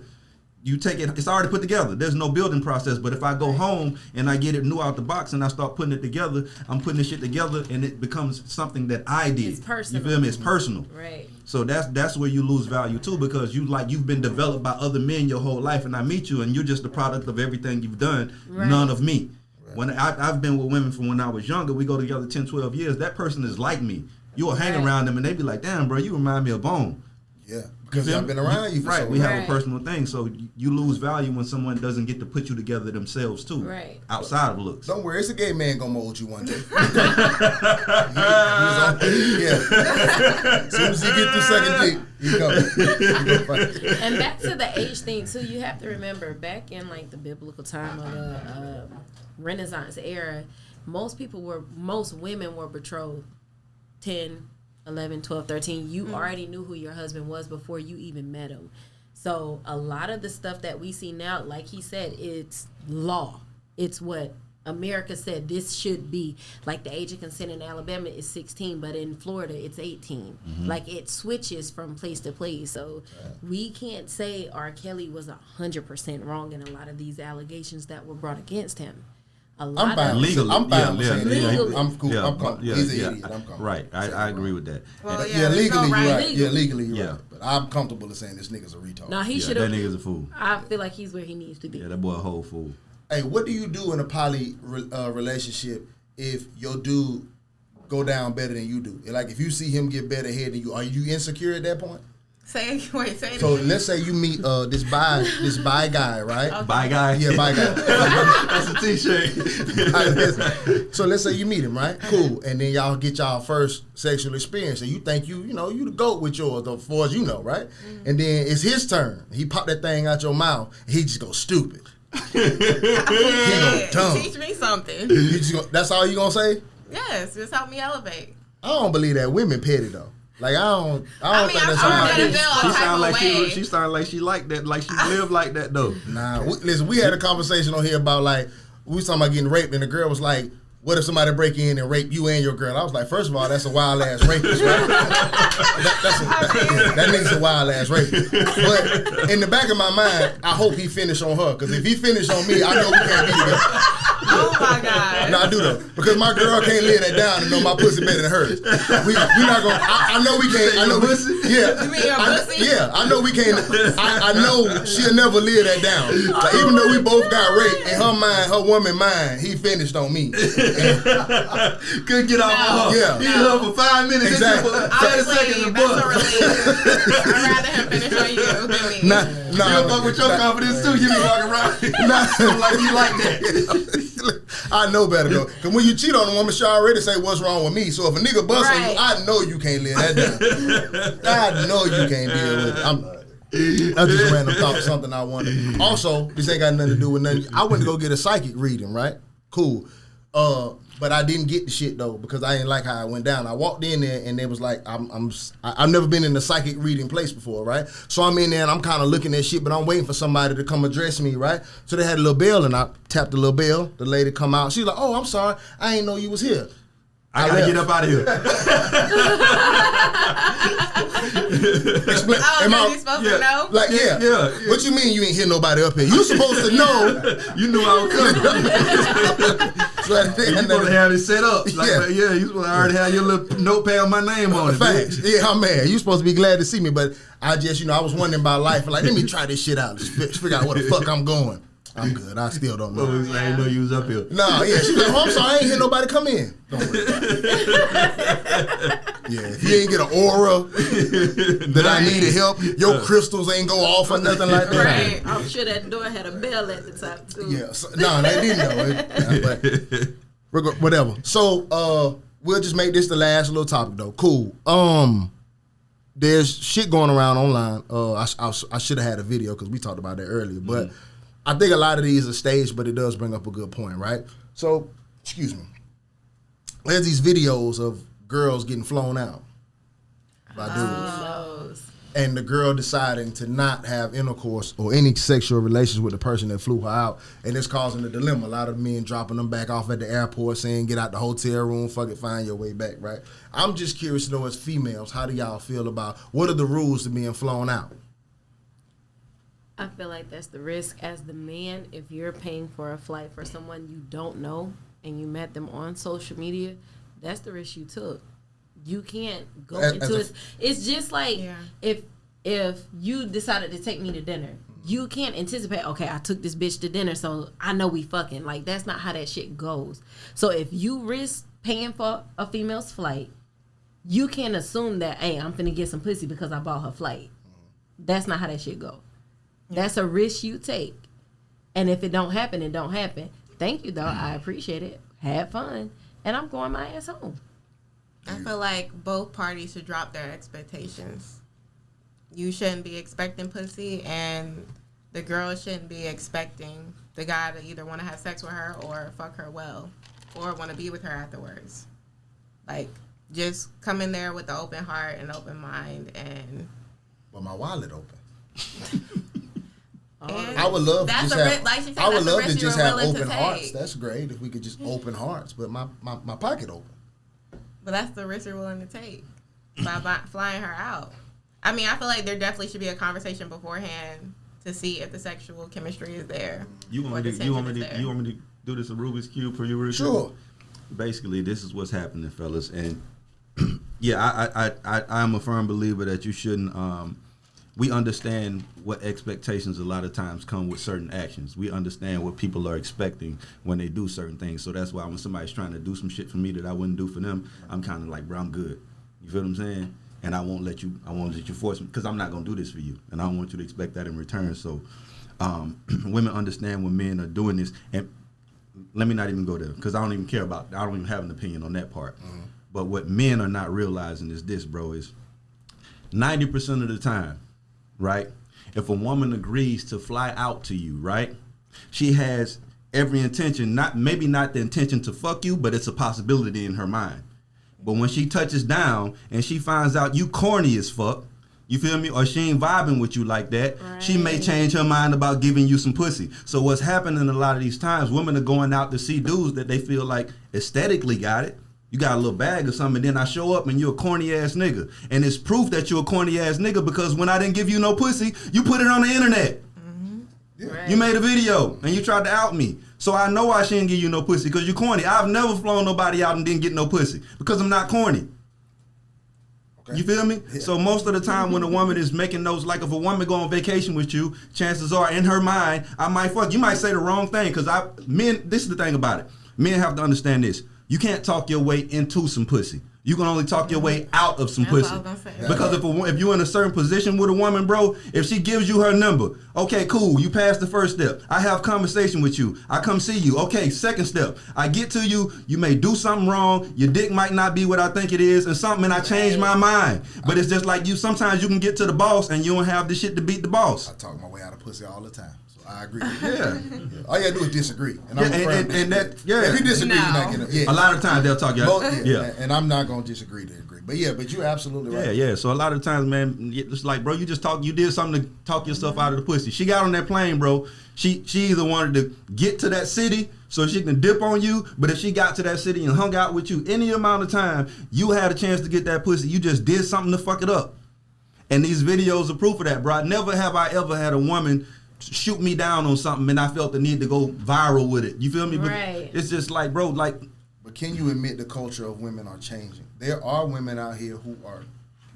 You take it, it's already put together. There's no building process. But if I go home and I get it new out the box and I start putting it together, I'm putting this shit together and it becomes something that I did. It's personal. You feel me? It's personal. Right. So that's where you lose value too, because you've been developed by other men your whole life, and I meet you and you're just the product of everything you've done, Right. none of me. When I've been with women from when I was younger, we go together 10, 12 years, that person is like me. You'll hang Right. around them and they be like, damn, bro, you remind me of Bone. Yeah, because feel I've me? been around you for Right, so we long. have Right. a personal thing, so you lose value when someone doesn't get to put you together themselves too, Right. outside of looks. Don't worry, it's a gay man gonna mold you one day. As soon as he get through second dick, he coming. And back to the age thing too, you have to remember back in like the biblical time of the Renaissance era, most women were betrothed 10, 11, 12, 13. You already knew who your husband was before you even met him. So a lot of the stuff that we see now, like he said, it's law. It's what America said this should be. Like the age of consent in Alabama is 16, but in Florida it's 18. Like it switches from place to place. So we can't say R. Kelly was 100% wrong in a lot of these allegations that were brought against him. I'm fine. Legally, I'm fine with saying legally. that. I'm cool. Yeah, I'm comfortable. yeah, He's an yeah. idiot. I'm comfortable. Right, I agree with that. Well, Yeah, there's no legally you're right. right. Yeah, legally you're Yeah. right. But I'm comfortable in saying this nigga's a retard. Now he Yeah, should that have. nigga's a fool. I feel like he's where he needs to be. Yeah, that boy a whole fool. Hey, what do you do in a poly relationship if your dude go down better than you do? Like if you see him get better head than you, are you insecure at that point? Say it So again. let's say you meet this bi guy, right? Okay. Bye, guy. Yeah, bi guy. That's a t-shirt. So let's say you meet him, right? Cool. And then y'all get y'all first sexual experience, and you think you the GOAT with yours, as far as you know, right? And then it's his turn. He pop that thing out your mouth, and he just goes stupid. He go dumb. Teach me something. You just that's all you gonna say? Yes, just help me elevate. I don't believe that women petty though. Like I don't mean, think that's I'm how gonna it is. feel She a type sound of like way. she sound like she like that, like she live like that though. Nah, listen, we had a conversation on here about like we was talking about getting raped, and the girl was like, "What if somebody break in and rape you and your girl?" I was like, first of all, that's a wild ass rapist, right? that nigga's a wild ass rapist. But in the back of my mind, I hope he finish on her, because if he finish on me, I know we can't be together. Oh my God. No, I do though, because my girl can't lay that down and know my pussy better than hers. We not gonna. I know we can't. I know we, yeah. You mean your pussy? Yeah, I know we can't. I know she'll never lay that down. Like, even though we both got raped, in her mind, her woman mind, he finished on me. Couldn't get off of her. Yeah. He held for 5 minutes. Exactly. For 30 seconds Honestly, a that's a buck. relief. I'd rather him finish on you than me. You fuck with your confidence too. You be walking around like you like that. I know better though. Cause when you cheat on a woman, she already say what's wrong with me. So if a nigga bust on you, I know you can't live that down. I know you can't deal with it. That's just a random thought, something I wanted. Also, this ain't got nothing to do with nothing. I went to go get a psychic reading, right? Cool. But I didn't get the shit though because I didn't like how it went down. I walked in there and it was like I've never been in a psychic reading place before, right? So I'm in there and I'm kind of looking at shit, but I'm waiting for somebody to come address me, right? So they had a little bell and I tapped the little bell. The lady come out. She's like, "Oh, I'm sorry, I ain't know you was here." I gotta get up out of here. Explain. You supposed to know? Like, yeah. What you mean you ain't hear nobody up here? You supposed to know. You knew I was coming. So you supposed to have it set up. Like, you supposed to already have your little notepad with my name on it. Facts. Yeah, I'm mad. You supposed to be glad to see me, but I just, I was wondering about life. Like, let me try this shit out. Just figure out where the fuck I'm going. I'm good. I still don't know. I didn't know you was up here. Nah, yeah. She like, "Oh, I'm sorry. I ain't hear nobody come in." Don't worry about it. Yeah, if you ain't get an aura that I needed help, your crystals ain't go off or nothing like that. Right. I'm sure that door had a bell at the top too. Yeah. So, no, they didn't know. But whatever. So we'll just make this the last little topic though. Cool. There's shit going around online. I should have had a video because we talked about that earlier, but. I think a lot of these are staged, but it does bring up a good point, right? So, excuse me. There's these videos of girls getting flown out by dudes. And the girl deciding to not have intercourse or any sexual relations with the person that flew her out. And it's causing a dilemma. A lot of men dropping them back off at the airport saying, get out the hotel room, fuck it, find your way back, right? I'm just curious to know as females, how do y'all feel about what are the rules to being flown out? I feel like that's the risk as the man. If you're paying for a flight for someone you don't know and you met them on social media, that's the risk you took. You can't go into it. It's just like if you decided to take me to dinner, you can't anticipate, okay, I took this bitch to dinner, so I know we fucking. Like, that's not how that shit goes. So if you risk paying for a female's flight, you can't assume that, hey, I'm finna get some pussy because I bought her flight. That's not how that shit go. That's a risk you take. And if it don't happen, it don't happen. Thank you, though. I appreciate it. Had fun. And I'm going my ass home. I feel like both parties should drop their expectations. You shouldn't be expecting pussy, and the girl shouldn't be expecting the guy to either want to have sex with her or fuck her well or want to be with her afterwards. Like, just come in there with an open heart and open mind. And But my wallet open. And I would love to just have. like she said, I would love to just have open open hearts. That's great if we could just open hearts, but my pocket open. But that's the risk you're willing to take by flying her out. I mean, I feel like there definitely should be a conversation beforehand to see if the sexual chemistry is there. You want me to do this a Rubik's Cube for you? Sure. Basically, this is what's happening, fellas, and I'm a firm believer that you shouldn't. We understand what expectations a lot of times come with certain actions. We understand what people are expecting when they do certain things. So that's why when somebody's trying to do some shit for me that I wouldn't do for them, I'm kind of like, bro, I'm good. You feel what I'm saying? And I won't let you force me because I'm not going to do this for you. And I don't want you to expect that in return. So women understand when men are doing this. And let me not even go there because I don't even care about, I don't even have an opinion on that part. Mm-hmm. But what men are not realizing is this, bro, is 90% of the time, right? If a woman agrees to fly out to you, right? She has every intention, maybe not the intention to fuck you, but it's a possibility in her mind. But when she touches down and she finds out you corny as fuck, you feel me? Or she ain't vibing with you like that, right. She may change her mind about giving you some pussy. So what's happening a lot of these times, women are going out to see dudes that they feel like aesthetically got it. You got a little bag or something, and then I show up and you're a corny ass nigga. And it's proof that you're a corny ass nigga because when I didn't give you no pussy, you put it on the internet. Mm-hmm. Yeah. Right. You made a video and you tried to out me. So I know I shouldn't give you no pussy because you're corny. I've never flown nobody out and didn't get no pussy because I'm not corny. Okay. You feel me? Yeah. So most of the time when a woman is making those, like if a woman go on vacation with you, chances are in her mind, I might fuck. You might say the wrong thing because men, this is the thing about it. Men have to understand this. You can't talk your way into some pussy. You can only talk your way out of some That's what pussy. I was gonna say. Because if you're in a certain position with a woman, bro, if she gives you her number, okay, cool, you passed the first step. I have conversation with you. I come see you. Okay, second step. I get to you. You may do something wrong. Your dick might not be what I think it is, and I change my mind. But it's just like you. Sometimes you can get to the boss, and you don't have the shit to beat the boss. I talk my way out of pussy all the time. I agree. Yeah. All you gotta do is disagree. And I'm If you disagree, you're not gonna. Yeah. A lot of times they'll talk you out. Yeah. And I'm not gonna disagree to agree. But you're absolutely right. Yeah. So a lot of times, man, it's like, bro, you did something to talk yourself out of the pussy. She got on that plane, bro. She either wanted to get to that city so she can dip on you, but if she got to that city and hung out with you any amount of time, you had a chance to get that pussy. You just did something to fuck it up. And these videos are proof of that, bro. Never have I ever had a woman shoot me down on something and I felt the need to go viral with it. You feel me? Right. But it's just like, bro, like. But can you admit the culture of women are changing? There are women out here who are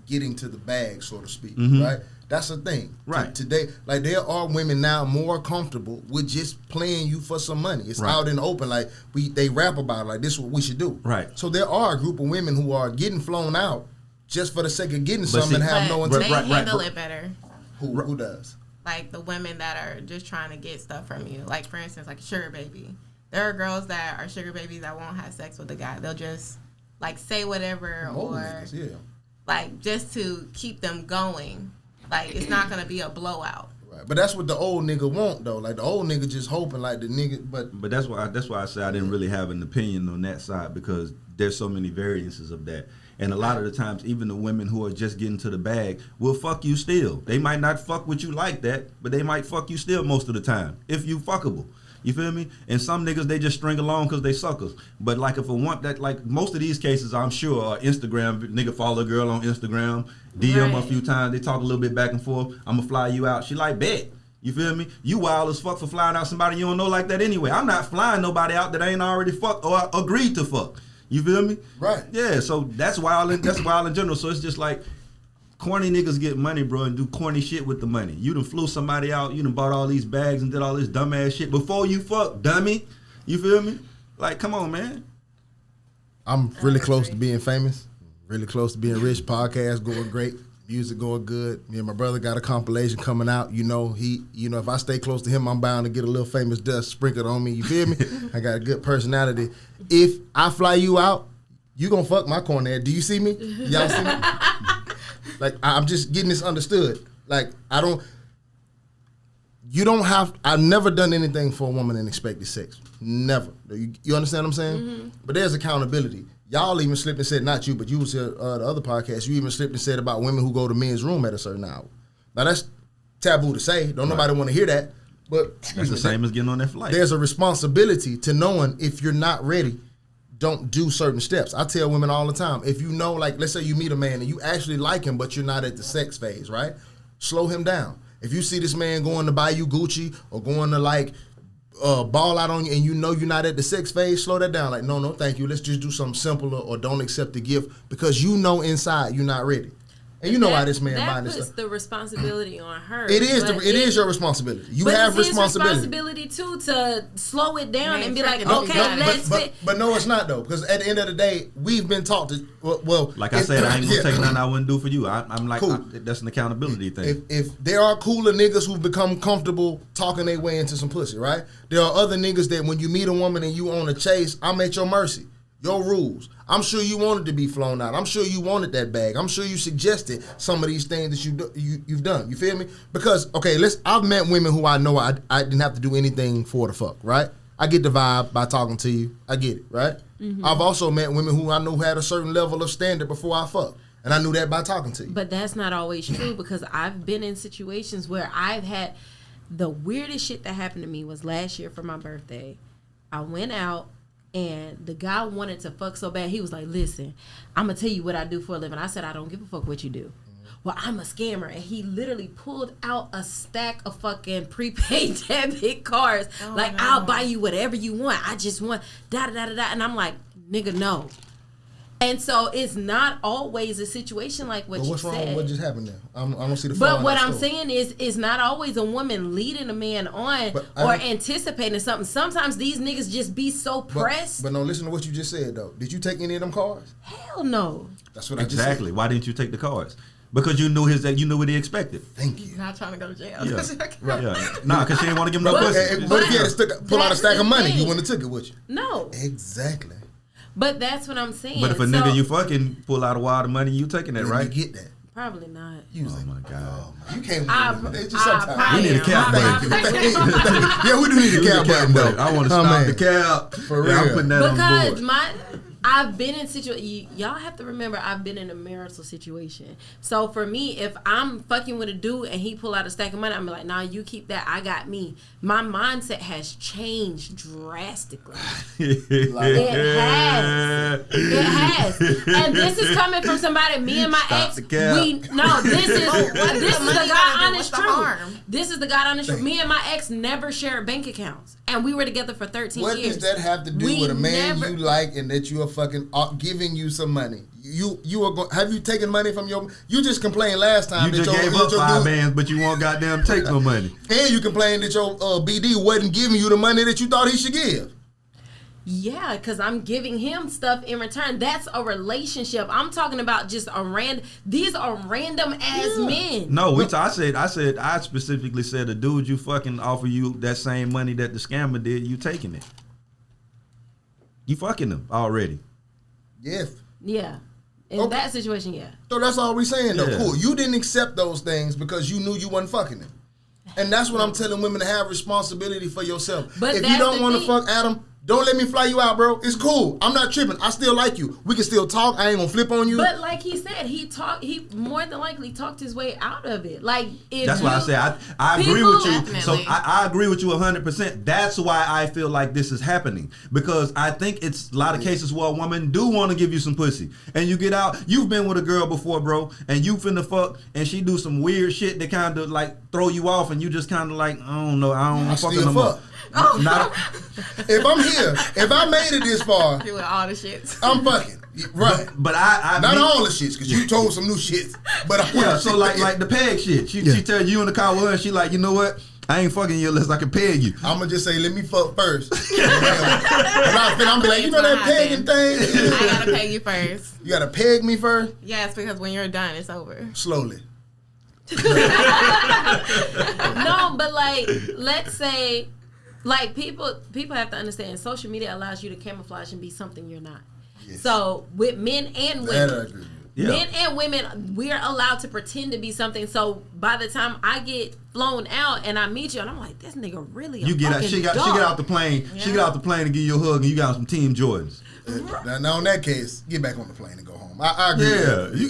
getting to the bag, so to speak, right? That's the thing. Right. Today, like there are women now more comfortable with just playing you for some money. It's out in the open. Like they rap about it, like this is what we should do. Right. So there are a group of women who are getting flown out just for the sake of getting something and have no They intention. handle it better. Who does? Like the women that are just trying to get stuff from you. Like for instance, like a sugar baby. There are girls that are sugar babies that won't have sex with the guy. They'll just like say whatever Old or niggas, yeah. like just to keep them going. Like it's not gonna be a blowout. Right. But that's what the old nigga want though. Like the old nigga just hoping like the nigga But that's why I say I didn't really have an opinion on that side, because there's so many variances of that. And a lot of the times, even the women who are just getting to the bag will fuck you still. They might not fuck with you like that, but they might fuck you still most of the time, if you fuckable. You feel me? And some niggas, they just string along because they suckers. But like if a want that, like most of these cases, I'm sure are Instagram, nigga follow a girl on Instagram, DM a few times, they talk a little bit back and forth, I'm gonna fly you out. She like, bet. You feel me? You wild as fuck for flying out somebody you don't know like that anyway. I'm not flying nobody out that I ain't already fucked or agreed to fuck. You feel me? Right. Yeah, so that's wild in general. So it's just like corny niggas get money, bro, and do corny shit with the money. You done flew somebody out, you done bought all these bags and did all this dumbass shit before you fuck, dummy. You feel me? Like, come on, man. I'm really close to being famous, really close to being rich. Podcast going great, music going good. Me and my brother got a compilation coming out. If I stay close to him, I'm bound to get a little famous dust sprinkled on me. You feel me? I got a good personality. If I fly you out, you gonna fuck my corner. Do you see me? Y'all see me? Like, I'm just getting this understood. Like, I've never done anything for a woman and expected sex. Never. You understand what I'm saying? Mm-hmm. But there's accountability. Y'all even slipped and said, not you, but you was the other podcast, you even slipped and said about women who go to men's room at a certain hour. Now, that's taboo to say. Don't nobody want to hear that. But That's the same as getting on that flight. There's a responsibility to knowing if you're not ready, don't do certain steps. I tell women all the time, if you know, like, let's say you meet a man and you actually like him, but you're not at the sex phase, right? Slow him down. If you see this man going to buy you Gucci or going to, like, ball out on you and you know you're not at the sex phase, slow that down. Like, no, thank you. Let's just do something simpler or don't accept the gift because you know inside you're not ready. And you know why this man buying this stuff. That puts the responsibility on her. It is your responsibility. You have responsibility. Responsibility too to slow it down and be like, No, okay, let's. But no, it's not though, because at the end of the day, we've been taught to. Well, like I said, I ain't gonna take nothing I wouldn't do for you. I'm like, cool. That's an accountability thing. If there are cooler niggas who've become comfortable talking their way into some pussy, right? There are other niggas that when you meet a woman and you on a chase, I'm at your mercy. Your rules. I'm sure you wanted to be flown out. I'm sure you wanted that bag. I'm sure you suggested some of these things that you've done. You feel me? Because, okay, I've met women who I know I didn't have to do anything for the fuck, right? I get the vibe by talking to you. I get it, right? Mm-hmm. I've also met women who I knew had a certain level of standard before I fucked. And I knew that by talking to you. But that's not always true because I've been in situations where I've had the weirdest shit that happened to me was last year for my birthday. I went out. And the guy wanted to fuck so bad. He was like, listen, I'm going to tell you what I do for a living. I said, I don't give a fuck what you do. Mm-hmm. Well, I'm a scammer. And he literally pulled out a stack of fucking prepaid debit cards. I'll buy you whatever you want. I just want da-da-da-da-da. And I'm like, nigga, no. And so it's not always a situation like what But you what's wrong said. with what just happened there? I don't see the flaw But in what that I'm story. saying is, it's not always a woman leading a man on But I or don't- anticipating something. Sometimes these niggas just be so pressed. But no, listen to what you just said though. Did you take any of them cards? Hell no. That's what I just said. Exactly. Why didn't you take the cards? Because you knew you knew what he expected. Thank you. Not trying to go to jail. Yeah. Right. Yeah. Nah, because she didn't want to give him no But- pussy. What if you had to pull out a That's stack the of money? thing. You wouldn't have took it with you. No. Exactly. But that's what I'm saying. But if a So- nigga you fucking pull out a wad of money, you taking that, When right? You get that. Probably not. You was Oh like, my God. oh, man, you can't. It's just I sometimes. probably We need a am. cap I button. probably Thank you. Yeah, we do need a cap button though. I want to Oh, stop man. the cap. For Yeah, I'm real. putting that on Because board. I've been in y'all have to remember I've been in a marital situation. So for me, if I'm fucking with a dude and he pull out a stack of money, I'm like, nah, you keep that. I got me. My mindset has changed drastically. It has. It has. And this is coming from somebody. Me and my Stop ex. the cap. This is what is this the is money the gotta God do? honest What's the truth. harm? This is the God honest truth. Me and my ex never shared bank accounts, and we were together for 13 What years. does that have to do We with a man never- you like and that you are fucking giving you some money? You are going. Have you taken money from your? You just complained last time You that just your, gave that up your 5 dude- bands, but you won't goddamn take no money. and you complained that your BD wasn't giving you the money that you thought he should give. Yeah, because I'm giving him stuff in return. That's a relationship. I'm talking about just these are random ass men. No, I specifically said the dude you fucking offer you that same money that the scammer did, you taking it. You fucking them already. Yes. Yeah. In Okay. that situation, yeah. So that's all we saying though. Yeah. Cool. You didn't accept those things because you knew you wasn't fucking them. And that's what I'm telling women, to have responsibility for yourself. But if you that's don't the want to thing. fuck Adam, don't let me fly you out, bro. It's cool. I'm not tripping. I still like you. We can still talk. I ain't gonna flip on you. But like he said, he more than likely talked his way out of it. Like if That's why I you- say I agree People- with you. Definitely. So I agree with you 100%. That's why I feel like this is happening, because I think it's a lot of cases where a woman do want to give you some pussy, and you get out. You've been with a girl before, bro, and you finna fuck, and she do some weird shit that kind of like throw you off, and you just kind of like, I don't know, I don't I want to fuck still her no more. fuck. Not, If I'm here, if I made it this far, Doing all the shits. I'm fucking. Right. but I Not me- all the shits, because you told some new shits. But I Yeah, so like the peg shit. She tell you in the car with her, and she like, you know what? I ain't fucking you unless I can peg you. I'm gonna just say, let me fuck first. I'm be like, you know that pegging thing? I gotta pay you first. You gotta peg me first, Yes, because when you're done, it's over. slowly. No, but like let's say, like people have to understand, social media allows you to camouflage and be something you're not. Yes. So with men and That I women, agree with. Yeah. men and women, we're allowed to pretend to be something. So by the time I get flown out and I meet you, and I'm like, this nigga really a You get out. fucking She get dog. out the plane. She get out the plane and give you a hug, and you got some Team Jordans. Now, in that case, get back on the plane and go home. I agree. with Yeah. You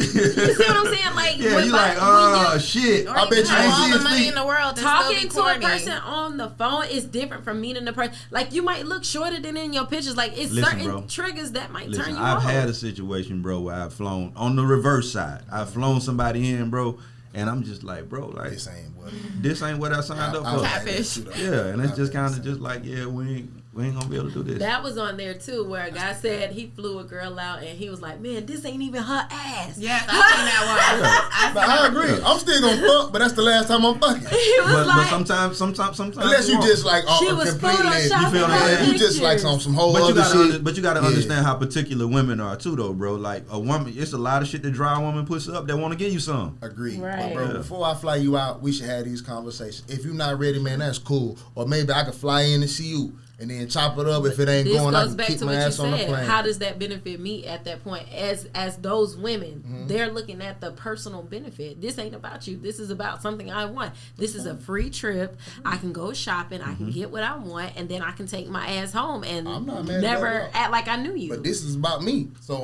see what I'm saying? Like, Yeah, when you by- like, when oh you- shit. Or I bet you can have ain't all see the his money feet. in the world. and Talking still be to a corny. person on the phone is different from meeting the person. Like, you might look shorter than in your pictures. Like, it's Listen, certain bro. triggers that might Listen, turn you I've off. had a situation, bro, where I've flown on the reverse side. I've flown somebody in, bro, and I'm just like, bro, like This ain't what. this ain't what I signed up for. Catfish. Yeah, and it's just kind of just like, yeah, we ain't gonna be able to do this. That was on there too, where a guy said he flew a girl out and he was like, "Man, this ain't even her ass." Yes, I seen that one. But I agree. I'm still gonna fuck, but that's the last time I'm fucking. He was but like, sometimes Unless you won't. just like She was completely. photoshopping You feel what I'm her saying? You just like pictures. some whole But you other gotta, shit. but you gotta Yeah. understand how particular women are too, though, bro. Like a woman, it's a lot of shit that dry a woman puts up that want to give you some. Agreed. Right. But bro, Yeah. before I fly you out, we should have these conversations. If you're not ready, man, that's cool. Or maybe I could fly in and see you and then chop it up. If it ain't this going, I goes can back kick to my what you ass on the said. plane. How does that benefit me at that point? As those women, Mm-hmm. they're looking at the personal benefit. This ain't about you. This is about something I want. This is a free trip. I can go shopping. I Mm-hmm. can get what I want, and then I can take my ass home and I'm not mad at never that at all. act like I knew you. But this is about me. So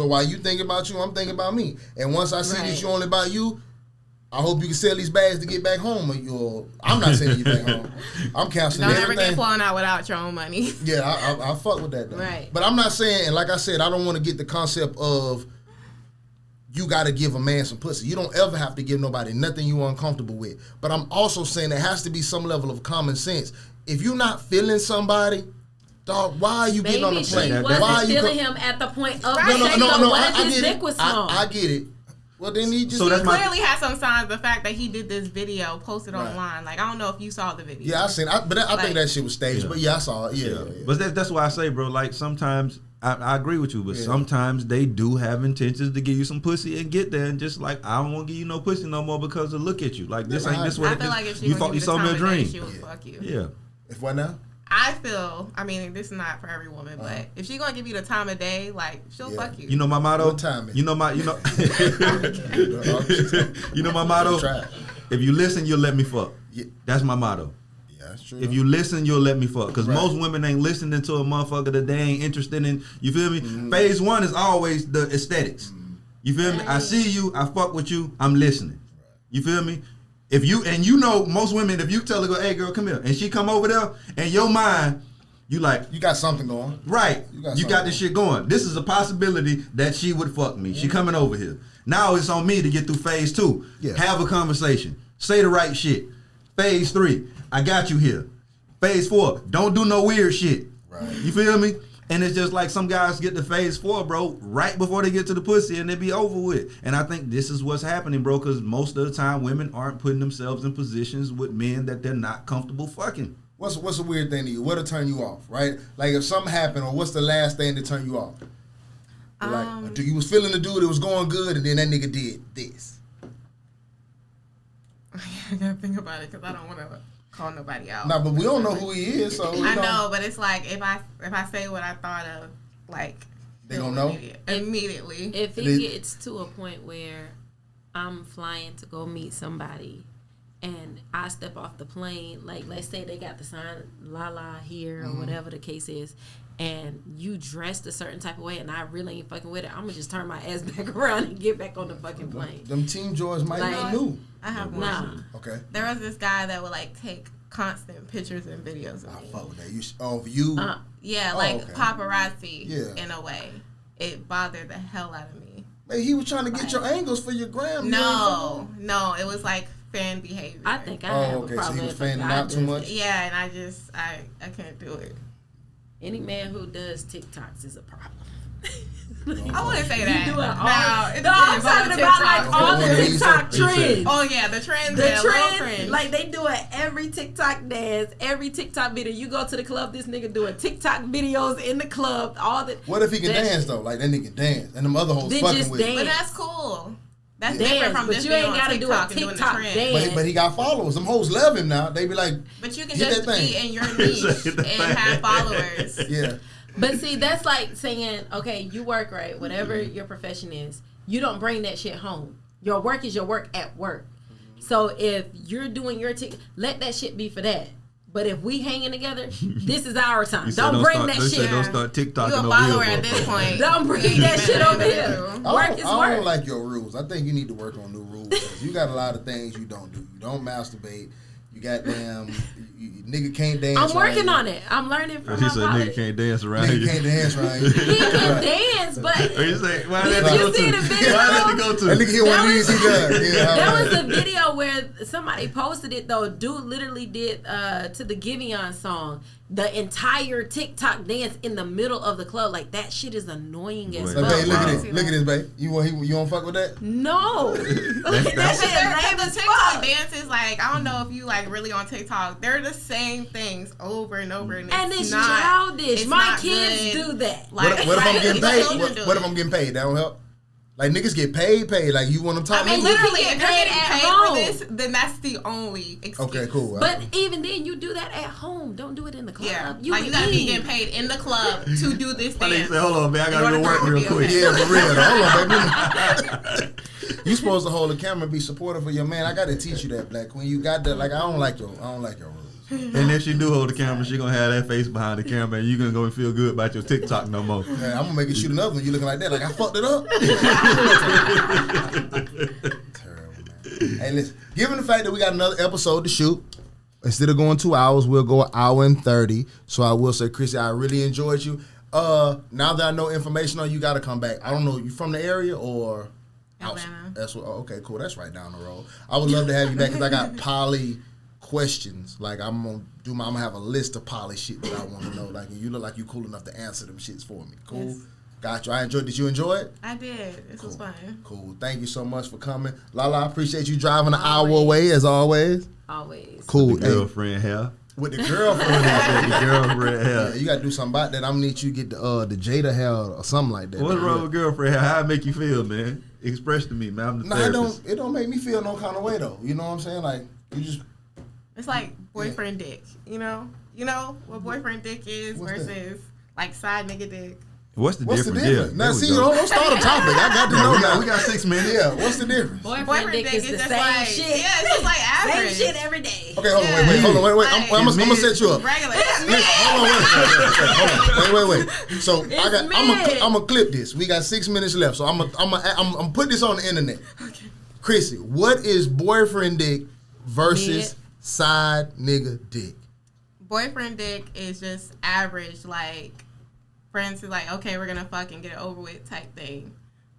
while you think about you, I'm thinking about me. And once I see Right. this you only about you, I hope you can sell these bags to get back home. I'm not sending you back home. I'm canceling Don't ever everything. get flown out without your own money. Yeah, I fuck with that though. Right. But I'm not saying, and like I said, I don't want to get the concept of you got to give a man some pussy. You don't ever have to give nobody nothing you uncomfortable with. But I'm also saying there has to be some level of common sense. If you're not feeling somebody, Dog, why are you getting on the Maybe she plane? wasn't Why are you feeling him at the point of Right. the sex, though. What if I his get dick it. was small? I get it. Well, then he just. So that's my- Clearly has some signs. The fact that he did this video, posted online. Like, I don't know if you saw the video. Yeah, I seen. I Like- think that shit was staged. Yeah. But yeah, I saw it. Yeah. But that's why I say, bro. Like sometimes I agree with you, but sometimes they do have intentions to give you some pussy and get there, and just like I don't want to give you no pussy no more because of look at you. Like this ain't this what I it feel is. like if she You would thought give you you the saw me a time of day, dream. she would fuck you. Yeah. If what now? I feel. I mean, this is not for every woman, but if she gonna give you the time of day, like she'll fuck you. You know my motto. What time is You know my. You know. You know my motto. Try it. If you listen, you'll let me fuck. Yeah. That's my motto. Yeah, that's true. If you listen, you'll let me fuck. Because Right. most women ain't listening to a motherfucker that they ain't interested in. You feel me? Mm-hmm. Phase one is always the aesthetics. You feel me? I see you, I fuck with you, I'm listening. You feel me? If you, and you know most women, if you tell her, hey girl, come here, and she come over there, and your mind, you like, you got something going. right, You you got got, something. this shit going. This is a possibility that she would fuck me. She coming over here. Now it's on me to get through phase two. Yeah. Have a conversation. Say the right shit. Phase three, I got you here. Phase four, don't do no weird shit. Right. You feel me? And it's just like some guys get to phase four, bro, right before they get to the pussy and they be over with. And I think this is what's happening, bro, because most of the time women aren't putting themselves in positions with men that they're not comfortable fucking. What's a weird thing to you? What'll turn you off? Right? Like if something happened, or what's the last thing to turn you off? Like you was feeling the dude, it was going good, and then that nigga did this. I gotta think about it because I don't want to call nobody out. Nah, but we don't know who he is, so we I don't- know, but it's like if I say what I thought of, like They gonna know? immediately. If It it is- gets to a point where I'm flying to go meet somebody and I step off the plane, like let's say they got the sign La La here or whatever the case is, and you dressed a certain type of way and I really ain't fucking with it, I'm gonna just turn my ass back around and get back on the fucking plane. Them Team Joys might Like- be new. I have one. Nah. Okay. There was this guy that would like take constant pictures and videos of I me. fuck with that. You of you. Yeah, Oh, like okay. paparazzi Yeah. in a way. It bothered the hell out of me. Man, he was trying to get your angles for your gram. No, it was like fan behavior. I think I Oh, have okay, a so problem he was if a fanning guy out too does much? that. Yeah, and I couldn't do it. Any man who does TikToks is a problem. I wouldn't say You that. do it all. No, it No, I'm depends on talking the about TikTok. like all the Okay. TikTok What you say? trends. Oh yeah, the trends. The yeah, little trend, cringe. like they do it every TikTok dance, every TikTok video. You go to the club, this nigga doing TikTok videos in the club. All the What if he can that dance shit. though? Like that nigga can dance, and them other hoes They fucking just with him. dance. But that's cool. That's Dance, different from but just you being ain't on gotta do a TikTok and doing the TikTok trend. dance. But he got followers. Them hoes love him now. They be like, But you can Hit just that thing. be in your niche Hit that and have followers. yeah. But see, that's like saying, okay, you work right, whatever your profession is, you don't bring that shit home. Your work is your work at work. So if you're doing your let that shit be for that. But if we hanging together, this is our time. You said Don't bring start, that they said shit. don't start TikToking You a over follower here, at this motherfucker. point. Don't bring that shit over here. Work is I don't work. like your rules. I think you need to work on new rules. 'Cause you got a lot of things you don't do. You don't masturbate. You goddamn nigga can't dance. I'm working right on it. I'm learning from He my said pilot. nigga can't dance around Nigga here. can't dance right. He can dance, but Or you say, why Did did you go see to? the video? Why did they go to? That nigga hit one That of these, was- he does. Yeah, there all was right. a video where somebody posted it though. Dude literally did to the Giveon song the entire TikTok dance in the middle of the club. Like that shit is annoying as Wait, Like, fuck. babe, look at Wow. this. Look at this, babe. You don't fuck with that? No, like, that Because shit lame the as TikTok fuck. dances, like, I don't know if you like really on TikTok. They're the same things over and over, and And not, childish. it's My not kids good. do that. Like, What if I'm right, getting the paid? children do What if it. I'm getting paid? That don't help. Like niggas get paid. Like you want them talk. I mean, niggas? literally, get if you're paid getting at paid home. for this, then that's the only excuse. Okay, cool. But even then, you do that at home. Don't do it in the club. Yeah, You like you gotta be leave. getting paid in the club to do this My nigga dance. said, hold on, man, I gotta In go order work for it real to be quick. okay. Yeah, for real. Hold on, baby. You supposed to hold the camera and be supportive of your man. I gotta teach you that, Black Queen. You got that. Like I don't like your rules. And if she do hold the camera, she gonna have that face behind the camera, and you gonna go and feel good about your TikTok no more. Man, I'm gonna make you shoot another one. You looking like that? Like I fucked it up. Terrible, man. Hey, listen. Given the fact that we got another episode to shoot, instead of going 2 hours, we'll go 1 hour and 30. So I will say, Chrissy, I really enjoyed you. Now that I know information on you, gotta come back. I don't know, you from the area or Atlanta. That's what. Oh, okay, cool. That's right down the road. I would love to have you back because I got questions. Like I'm gonna have a list of poly shit that I want to know. Like you look like you cool enough to answer them shits for me. Cool. Yes. Got you. Did you enjoy it? I did. This was fun. Cool. Thank you so much for coming. Lala, I appreciate you driving an hour Always. away as always. Always. Cool. The girlfriend hair. With the girlfriend. The girlfriend Yeah, hair. you gotta do something about that. I'm gonna need you to get the Jada hair or something like that. What's wrong with girlfriend hair? How it make you feel, man? Express to me, man. I'm the Nah, therapist. it don't make me feel no kind of way though. You know what I'm saying? Like you just It's like boyfriend dick. You know what boyfriend dick is What's that? versus like side nigga dick. What's the what's the difference? difference? Yeah, Now there we see, go. don't start a topic. I got to know now. We got 6 minutes. Yeah, what's the difference? Boyfriend dick is the just same like, shit. Yeah, it's just like Same average. shit every day. Okay, hold on, Yeah. wait, hold on, wait. Like, I'm gonna set you up. Regular. Hold on, wait. So It's I'm gonna clip this. We got 6 minutes left, so I'm put this on the internet. Okay. Chrissy, what is boyfriend dick versus Mid. side nigga dick? Boyfriend dick is just average, like friends is like, okay, we're gonna fuck and get it over with type thing.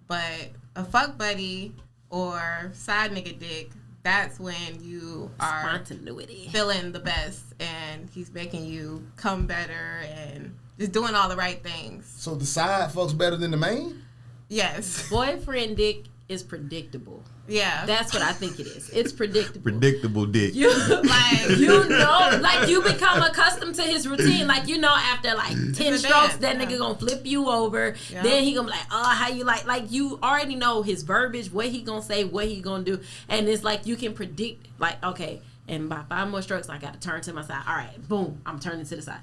But a fuck buddy or side nigga dick, that's when you are Spontaneity. feeling the best and he's making you come better and just doing all the right things. So the side fucks better than the main? Yes. Boyfriend dick is predictable. Yeah. That's what I think it is. It's predictable. Predictable dick. You Like- you know, like you become accustomed to his routine. Like you know, after like 10 a strokes, dance, that yeah. nigga gonna flip you over. Yeah. Then he gonna be like, oh, how you like you already know his verbiage, what he gonna say, what he gonna do, and it's like you can predict. Like okay, and by 5 more strokes, I gotta turn to my side. All right, boom, I'm turning to the side.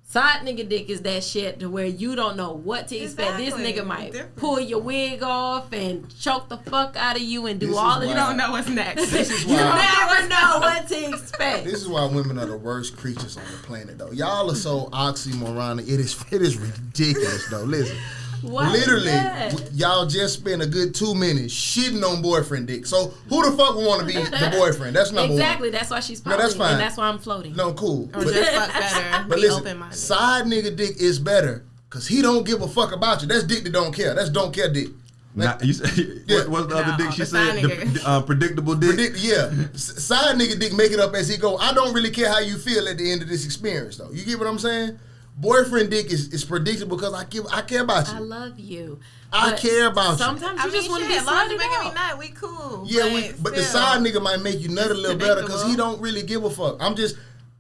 Side nigga dick is that shit to where you don't know what to expect. Exactly. This nigga might Different. pull your wig off and choke the fuck out of you and do This is all of why- You don't know what's next. This is You why never know what to expect. this is why women are the worst creatures on the planet though. Y'all are so oxymoronic. It is ridiculous though. Listen. What Literally, is that? y'all just spent a good 2 minutes shitting on boyfriend dick. So who the fuck would want to be the boyfriend? That's number Exactly. one. That's why she's No, poly, that's fine. and that's why I'm floating. No, cool. Or just fuck better. But Be listen, open-minded. side nigga dick is better because he don't give a fuck about you. That's dick that don't care. That's don't care dick. Nah, you say, Yeah. what's the other No, dick she the said? side nigga. Predictable dick. Yeah, side nigga dick make it up as he go. I don't really care how you feel at the end of this experience though. You get what I'm saying? Boyfriend dick is predictable because I care about I you. love you. I But care about you. Sometimes I you mean, just want to shit, be as long as you slutted making me out. nut, we cool. Yeah, but the still, side nigga might make you nut a little better because he don't really give a fuck.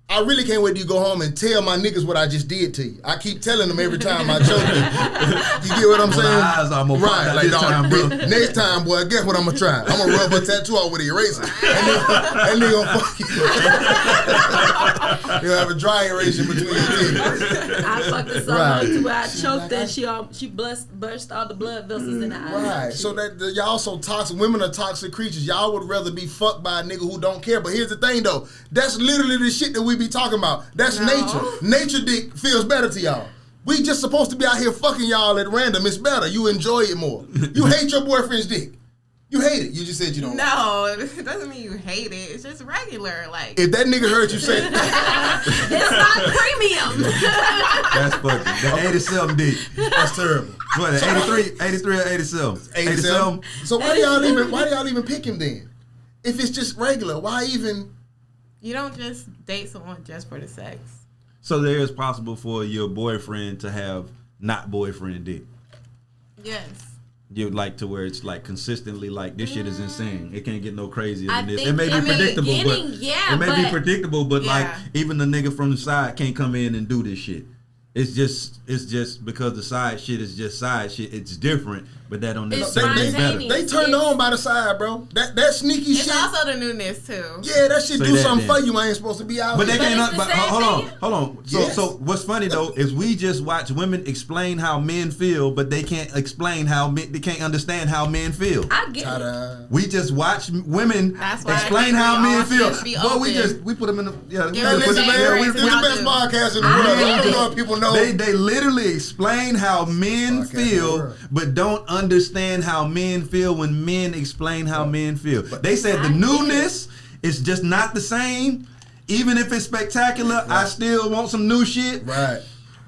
I really can't wait till you go home and tell my niggas what I just did to you. I keep telling them every time I choke you. You get what I'm When saying? our eyes are gonna pop Right, out like this dog, time, bro. next time, boy, guess what I'm gonna try? I'm gonna rub a tattoo out with an eraser. And they gonna fuck you. You'll have a dry eraser between your teeth. I fucked her so Right. much to where I choked her. She burst all the blood vessels in the eyes. Right. So that y'all so toxic. Women are toxic creatures. Y'all would rather be fucked by a nigga who don't care. But here's the thing though. That's literally the shit that we be talking about. That's No. nature. Nature dick feels better to y'all. We just supposed to be out here fucking y'all at random. It's better. You enjoy it more. You hate your boyfriend's dick. You hate it. You just said you don't. No, it doesn't mean you hate it. It's just regular. Like, If that nigga heard you say, It's not premium. That's fucking. The 87 dick. that's terrible. What, 83 or 87? 87. So why do y'all even pick him then? If it's just regular, why even? you don't just date someone just for the sex. So there is possible for your boyfriend to have not boyfriend dick. Yes. You like to where it's like consistently like this shit is insane. It can't get no crazier I than this. think It may in be the predictable, but beginning, yeah, it may be but- predictable, but like Yeah. even the nigga from the side can't come in and do this shit. It's just because the side shit is just side shit. It's different, but that don't It's necessarily be better. spontaneous. They turned on by the side, bro. That sneaky It's shit. also the newness too. Yeah, that shit Say do that something then. for you. I ain't supposed to be out But they here. can't. it's the But same hold thing. on. So Yes. so what's funny though is we just watch women explain how men feel, but they can't explain how they can't understand how men feel. I get it. Ta-da. We just watch women That's why I explain think how we men all feel. should be But we open. put them in the Give Hey, them the listen, same man, grace we as this the y'all best do. podcast in the world. get You it. know people know. They literally explain how men Podcast in the feel, world. but don't understand how men feel when men explain how men feel. They said the I get newness is just not the same. Even if it's spectacular, I still want some new shit. Right.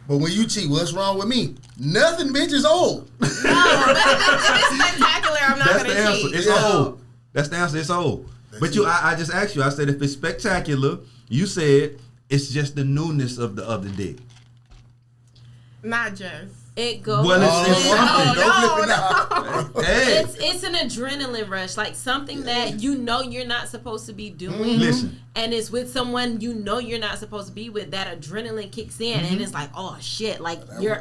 But when you cheat, what's wrong with me? Nothing, bitch, is old. No, but if it's spectacular, I'm not That's gonna the answer. cheat. It's Yeah. old. That's the answer. It's old. But I just asked you. I said if it's spectacular, you said it's just the newness of the other dick. Not just. It goes. Well, it's No, something. Hey, It's an adrenaline rush, like something that you know you're not supposed to be doing. Listen. And it's with someone you know you're not supposed to be with. That adrenaline kicks in, and it's like, oh shit! Like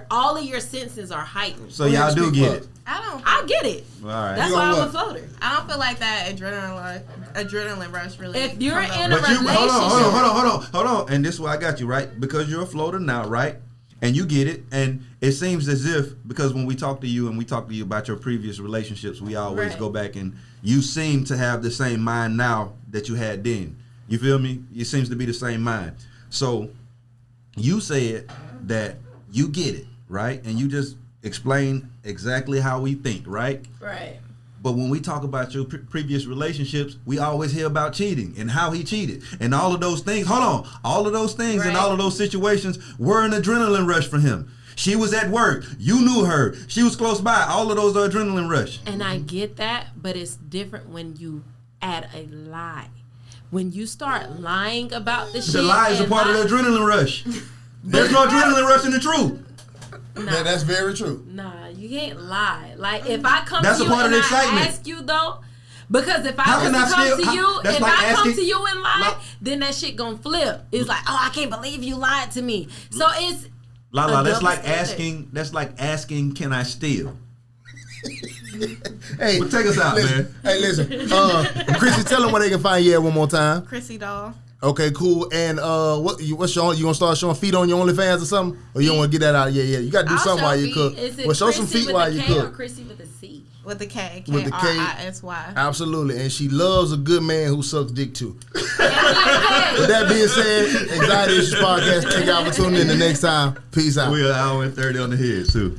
all of your senses are heightened. so y'all do get it. I get it. All right. That's You why gonna I'm a floater. I don't feel like that adrenaline rush really. If you're comes in over. a But you relationship. hold on. And this is why I got you, right? Because you're a floater now, right? And you get it. And it seems as if, because when we talk to you and we talk to you about your previous relationships, we always Right. go back and you seem to have the same mind now that you had then. You feel me? It seems to be the same mind. So you said that you get it, right? And you just explain exactly how we think, right? Right. But when we talk about your previous relationships, we always hear about cheating and how he cheated and all of those things. Hold on. All of those things and Right. all of those situations were an adrenaline rush for him. She was at work. You knew her. She was close by. All of those are adrenaline rush. And I get that, but it's different when you add a lie. When you start lying about the shit. The lie is a and part of the adrenaline rush. There's no adrenaline rush in the truth. Yeah, that's very true. Nah, you can't lie. Like if I come That's to a you part of and the I excitement. ask you though, because if How I can was I to come still- to how- you, that's if like I come asking- to you and lie, Like- then that shit gonna flip. It's like, oh, I can't believe you lied to me. So it's Lala, a that's double like standard. asking. That's like asking, can I steal? Hey, But take us out, listen, man. Hey, listen. Chrissy, tell them where they can find you at one more time. Chrissy doll. Okay, cool. And what's you gonna start showing feet on your OnlyFans or something? Or you don't want to get that out? Yeah. You got to do I'll something show while you feet. cook. Is it Well, show Chrissy some feet with while a you K or cook. Chrissy with a C? With the K. With the K. K-R-I-S-Y. Absolutely, and she loves a good man who sucks dick too. Yeah. With that being said, Anxiety Issues Podcast. Thank y'all for tuning in. The next time, peace out. We're an hour and 30 on the head, too.